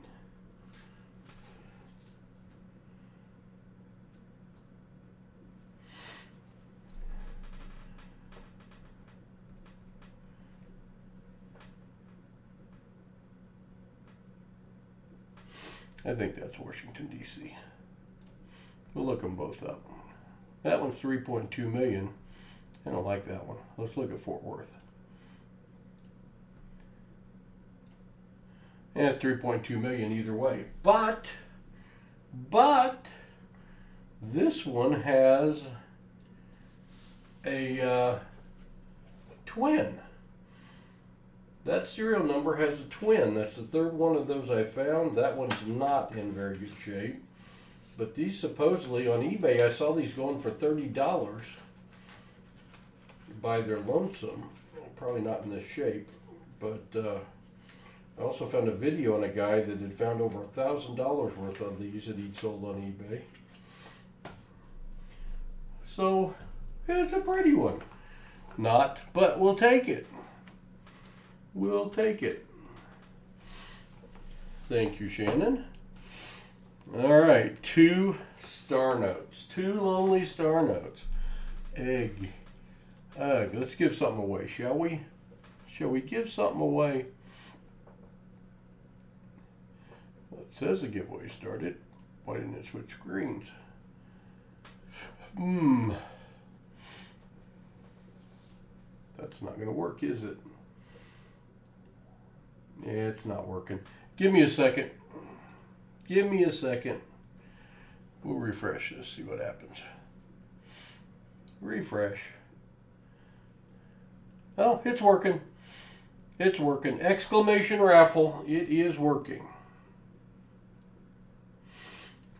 I think that's Washington, D.C. We'll look them both up. That one's 3.2 million. I don't like that one. Let's look at Fort Worth. And 3.2 million either way. But this one has a twin. That serial number has a twin. That's the third one of those I found. That one's not in very good shape. But these supposedly on eBay, I saw these going for $30 by their lonesome. Probably not in this shape. But I also found a video on a guy that had found over $1,000 worth of these that he'd sold on eBay. So, it's a pretty one. Not, but we'll take it. We'll take it. Thank you, Shannon. All right, 2 star notes. 2 lonely star notes. Egg. Ugh, let's give something away, shall we? Shall we give something away? Well, it says the giveaway started. Why didn't it switch screens? That's not going to work, is it? Yeah, it's not working. Give me a second. Give me a second. We'll refresh this, see what happens. Refresh. Oh, it's working. It's working. Exclamation raffle. It is working.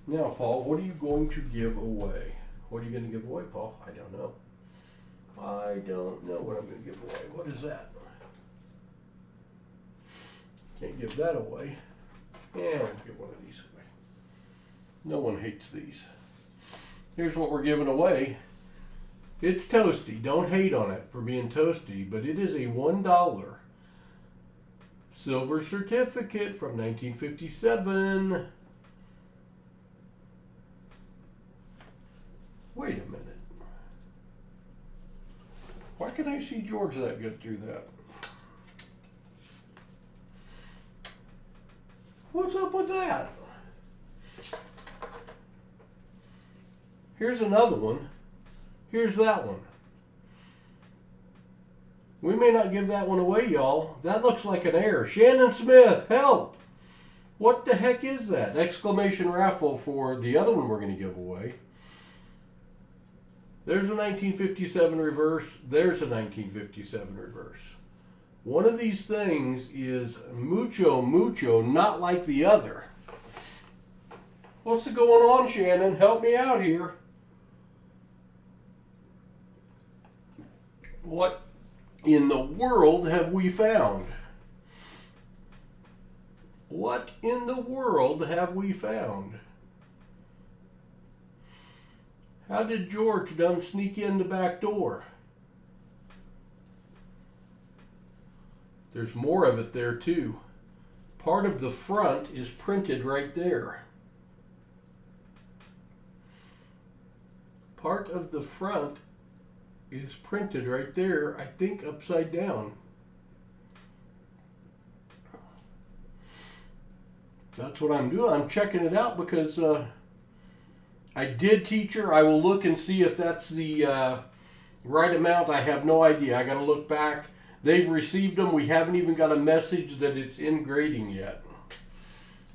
Now, Paul, what are you going to give away? What are you going to give away, Paul? I don't know. I don't know what I'm going to give away. What is that? Can't give that away. Yeah, I'll give one of these away. No one hates these. Here's what we're giving away. It's toasty. Don't hate on it for being toasty, but it is a $1 silver certificate from 1957. Wait a minute. Why can I see George that good through that? What's up with that? Here's another one. Here's that one. We may not give that one away, y'all. That looks like an error. Shannon Smith, help! What the heck is that? Exclamation raffle for the other one we're going to give away. There's a 1957 reverse. There's a 1957 reverse. One of these things is mucho, not like the other. What's going on, Shannon? Help me out here. What in the world have we found? What in the world have we found? How did George done sneak in the back door? There's more of it there too. Part of the front is printed right there. Part of the front is printed right there, I think upside down. That's what I'm doing. I'm checking it out because I did teach her. I will look and see if that's the right amount. I have no idea. I got to look back. They've received them. We haven't even got a message that it's in grading yet.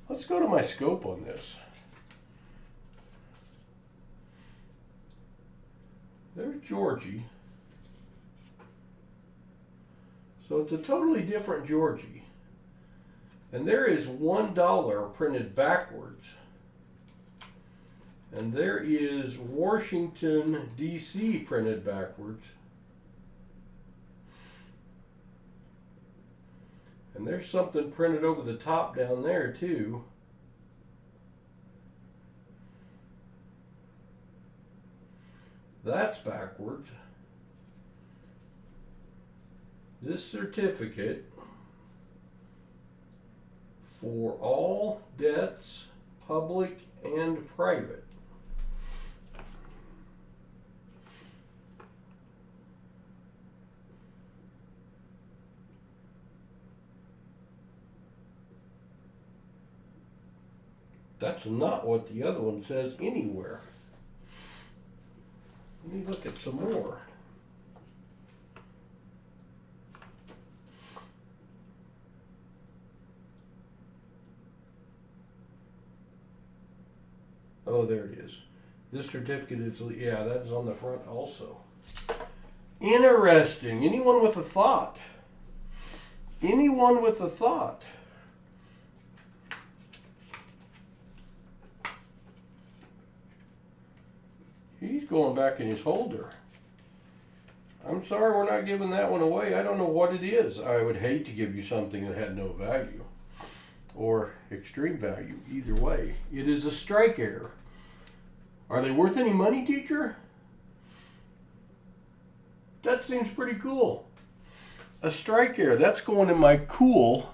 Let's go to my scope on this. There's Georgie. So it's a totally different Georgie. And there is $1 printed backwards. And there is Washington, D.C. printed backwards. And there's something printed over the top down there too. That's backwards. This certificate for all debts, public and private. That's not what the other one says anywhere. Let me look at some more. Oh, there it is. This certificate is, yeah, that is on the front also. Interesting. Anyone with a thought? Anyone with a thought? He's going back in his holder. I'm sorry we're not giving that one away. I don't know what it is. I would hate to give you something that had no value or extreme value. Either way, it is a strike error. Are they worth any money, teacher? That seems pretty cool. A strike error. That's going in my cool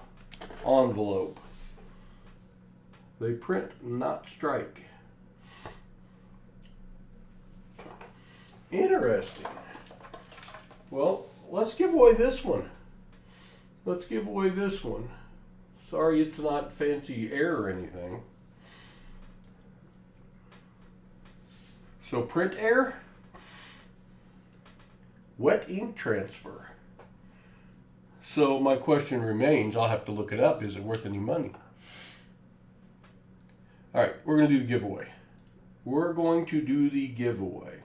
envelope. They print, not strike. Interesting. Well, let's give away this one. Let's give away this one. Sorry it's not fancy air or anything. So print air, wet ink transfer. So my question remains, I'll have to look it up, is it worth any money? All right, we're going to do the giveaway. We're going to do the giveaway.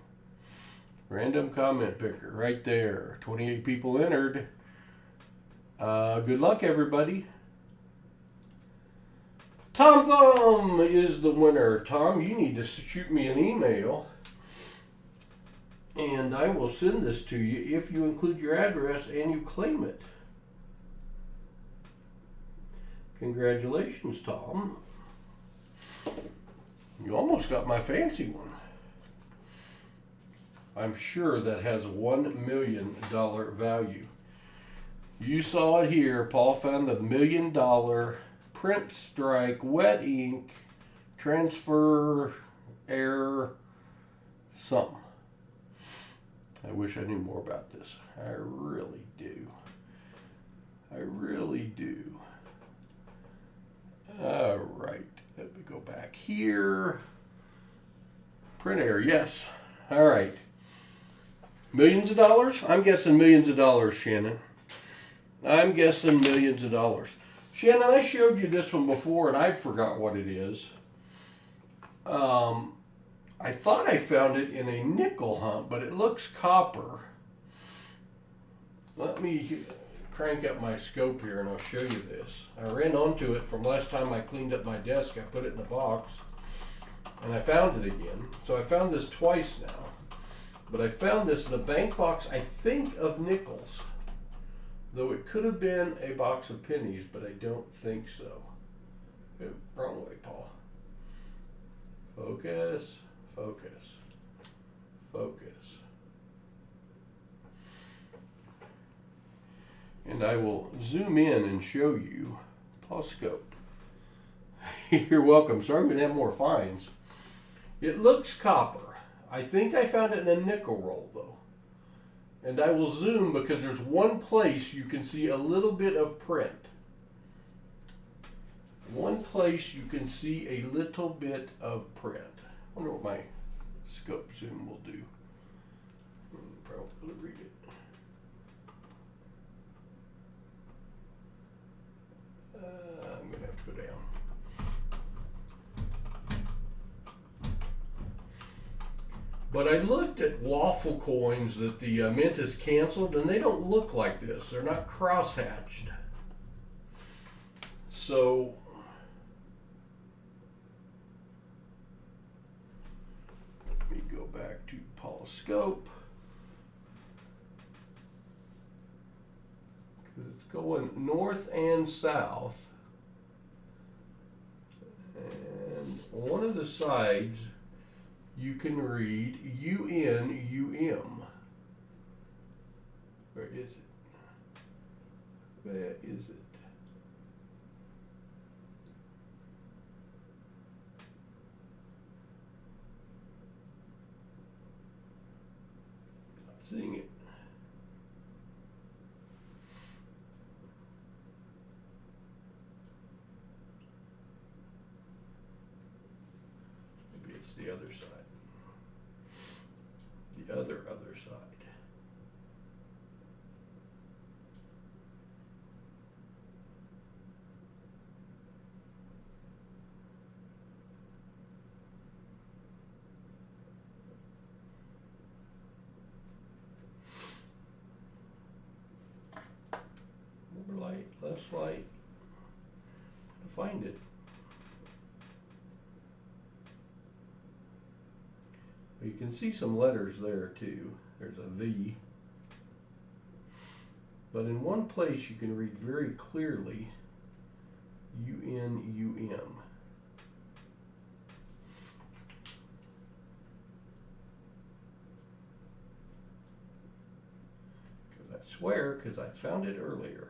Random comment picker right there. 28 people entered. Good luck, everybody. Tom Thumb is the winner. Tom, you need to shoot me an email, and I will send this to you if you include your address and you claim it. Congratulations, Tom. You almost got my fancy one. I'm sure that has a $1 million value. You saw it here. Paul found the $1 million print strike, wet ink, transfer, error, something. I wish I knew more about this. I really do. I really do. All right. Let me go back here. Print error, yes. All right. Millions of dollars? I'm guessing millions of dollars, Shannon. I'm guessing millions of dollars. Shannon, I showed you this one before and I forgot what it is. I thought I found it in a nickel hunt, but it looks copper. Let me crank up my scope here and I'll show you this. I ran onto it from last time I cleaned up my desk. I put it in a box and I found it again. So I found this twice now. But I found this in a bank box, I think, of nickels. Though it could have been a box of pennies, but I don't think so. Oh, wrong way, Paul. Focus, focus, focus. And I will zoom in and show you Paul scope. You're welcome. Sorry we didn't have more finds. It looks copper. I think I found it in a nickel roll though. And I will zoom because there's one place you can see a little bit of print. One place you can see a little bit of print. I wonder what my scope zoom will do. Probably read it. I'm going to have to go down. But I looked at waffle coins that the mint has canceled, and they don't look like this. They're not cross-hatched. So let me go back to Paul's scope. Because it's going north and south. And one of the sides you can read UNUM. Where is it? Where is it? Not seeing it. Maybe it's the other side. The other side. find it. You can see some letters there too. There's a V. But in one place you can read very clearly UNUM. Because I swear, because I found it earlier.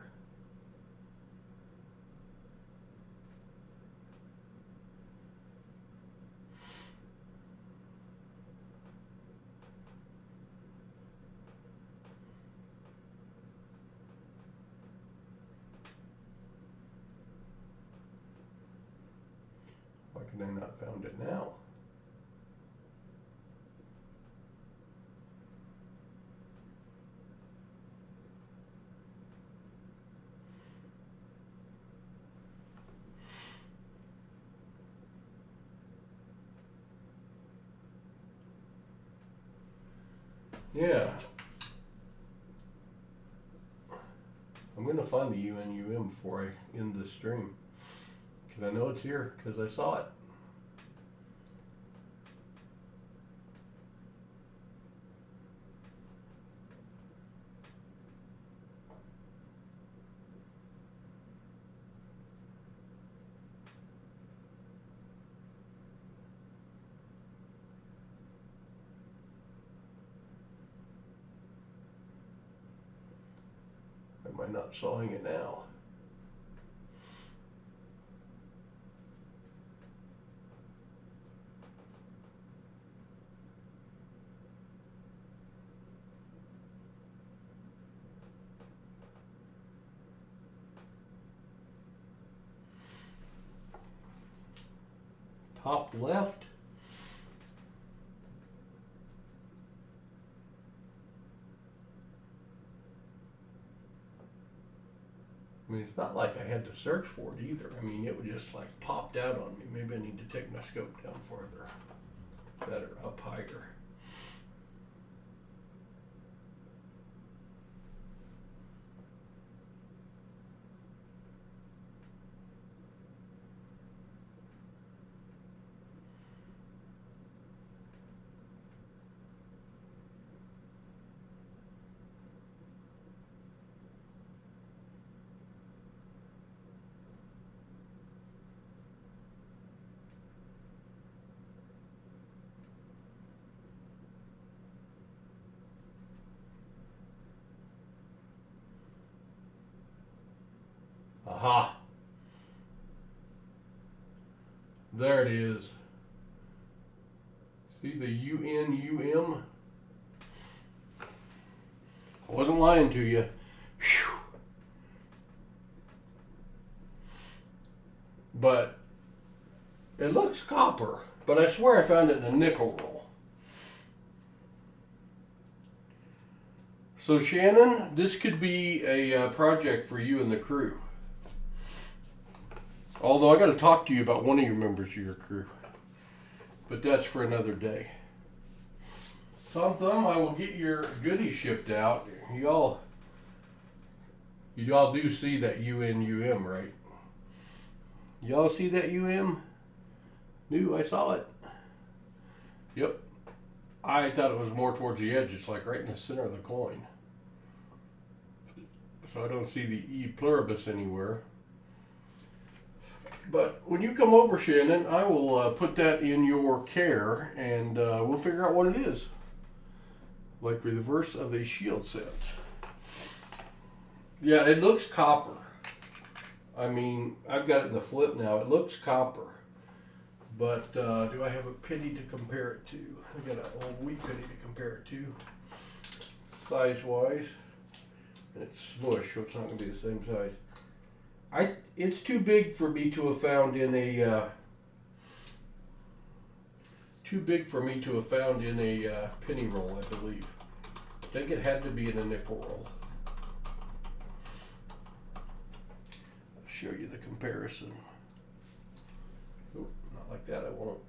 Why can I not found it now? Yeah. I'm going to find the UNUM before I end this stream. Because I know it's here, because I saw it. Am I not sawing it now? Top left. I mean, it's not like I had to search for it either. I mean, it would just like popped out on me. Maybe I need to take my scope down farther. Better, up higher. Aha. There it is. See the UNUM? I wasn't lying to you. Whew. But it looks copper, but I swear I found it in a nickel roll. So Shannon, this could be a project for you and the crew. Although I got to talk to you about one of your members of your crew. But that's for another day. Tom Thumb, I will get your goodies shipped out. Y'all do see that UNUM, right? Y'all see that UM? I saw it. Yep. I thought it was more towards the edge. It's like right in the center of the coin. So I don't see the E pluribus anywhere. But when you come over, Shannon, I will put that in your care, and we'll figure out what it is. Like the reverse of a shield set. Yeah, it looks copper. I mean, I've got it in the flip now. It looks copper. But do I have a penny to compare it to? I got an old wheat penny to compare it to. Size-wise. And it's smush, so it's not going to be the same size. It's too big for me to have found in a penny roll, I believe. I think it had to be in a nickel roll. I'll show you the comparison. Oh, not like that, I won't.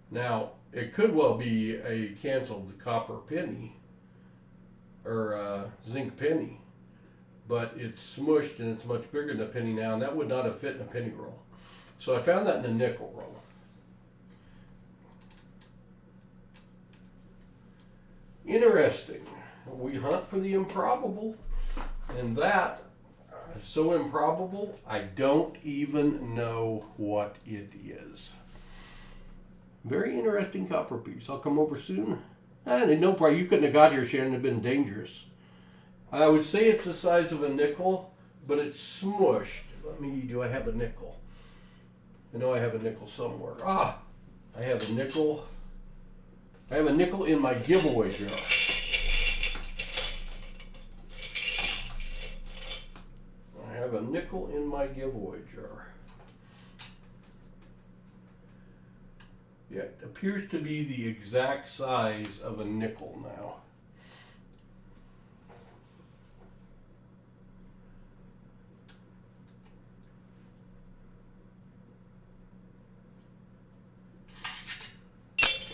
Now, it could well be a canceled copper penny or zinc penny, but it's smushed and it's much bigger than a penny now, and that would not have fit in a penny roll. So I found that in a nickel roll. Interesting. We hunt for the improbable, and that is so improbable, I don't even know what it is. Very interesting copper piece. I'll come over soon. And no problem. You couldn't have got here, Shannon. It'd been dangerous. I would say it's the size of a nickel, but it's smushed. Do I have a nickel? I know I have a nickel somewhere. I have a nickel. I have a nickel in my giveaway jar. I have a nickel in my giveaway jar. Yeah, it appears to be the exact size of a nickel now.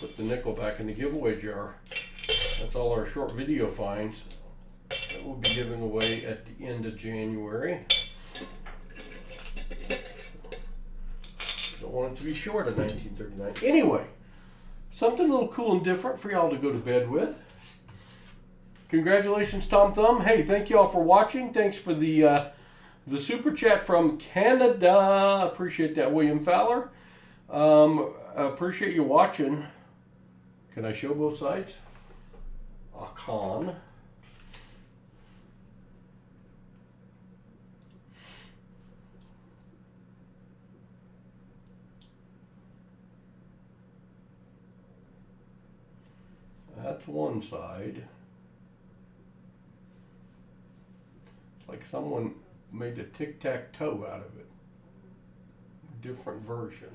Put the nickel back in the giveaway jar. That's all our short video finds that we'll be giving away at the end of January. Don't want it to be short of 1939. Anyway, something a little cool and different for y'all to go to bed with. Congratulations, Tom Thumb. Hey, thank y'all for watching. Thanks for the super chat from Canada. Appreciate that, William Fowler. Appreciate you watching. Can I show both sides? A con. That's one side. It's like someone made a tic-tac-toe out of it. Different version.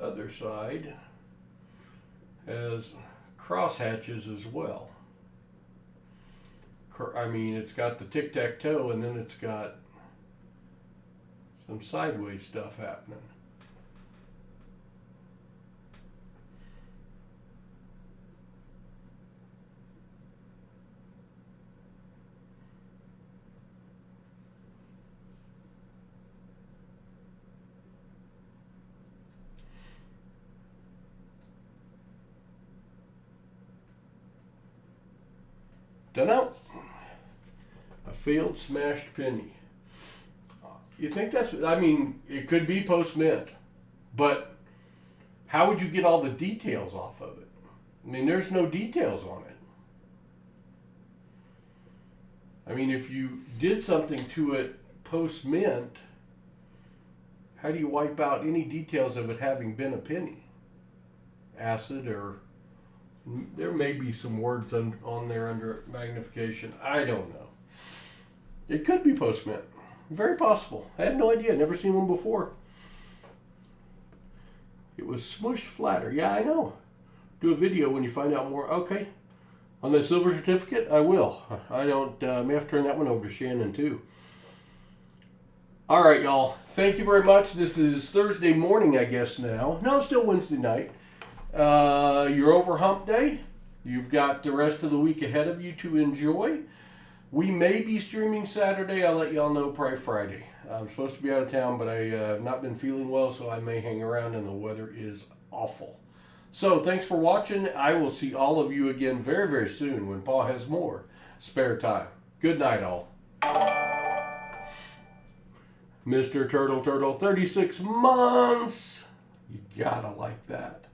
Other side has cross hatches as well. It's got the tic-tac-toe, and then it's got some sideways stuff happening. Dunno. A failed smashed penny. You think that's, it could be post-mint, but how would you get all the details off of it? There's no details on it. If you did something to it post-mint, how do you wipe out any details of it having been a penny? Acid, or there may be some words on there under magnification. I don't know. It could be post-mint. Very possible. I have no idea. Never seen one before. It was smushed flatter. Yeah, I know. Do a video when you find out more. Okay. On the silver certificate, I will. I don't, may have to turn that one over to Shannon too. All right, y'all. Thank you very much. This is Thursday morning, I guess now. No, it's still Wednesday night. You're over hump day. You've got the rest of the week ahead of you to enjoy. We may be streaming Saturday. I'll let y'all know probably Friday. I'm supposed to be out of town, but I have not been feeling well, so I may hang around, and the weather is awful. So thanks for watching. I will see all of you again very, very soon when Paul has more spare time. Good night, all. Mr. Turtle, 36 months. You gotta like that.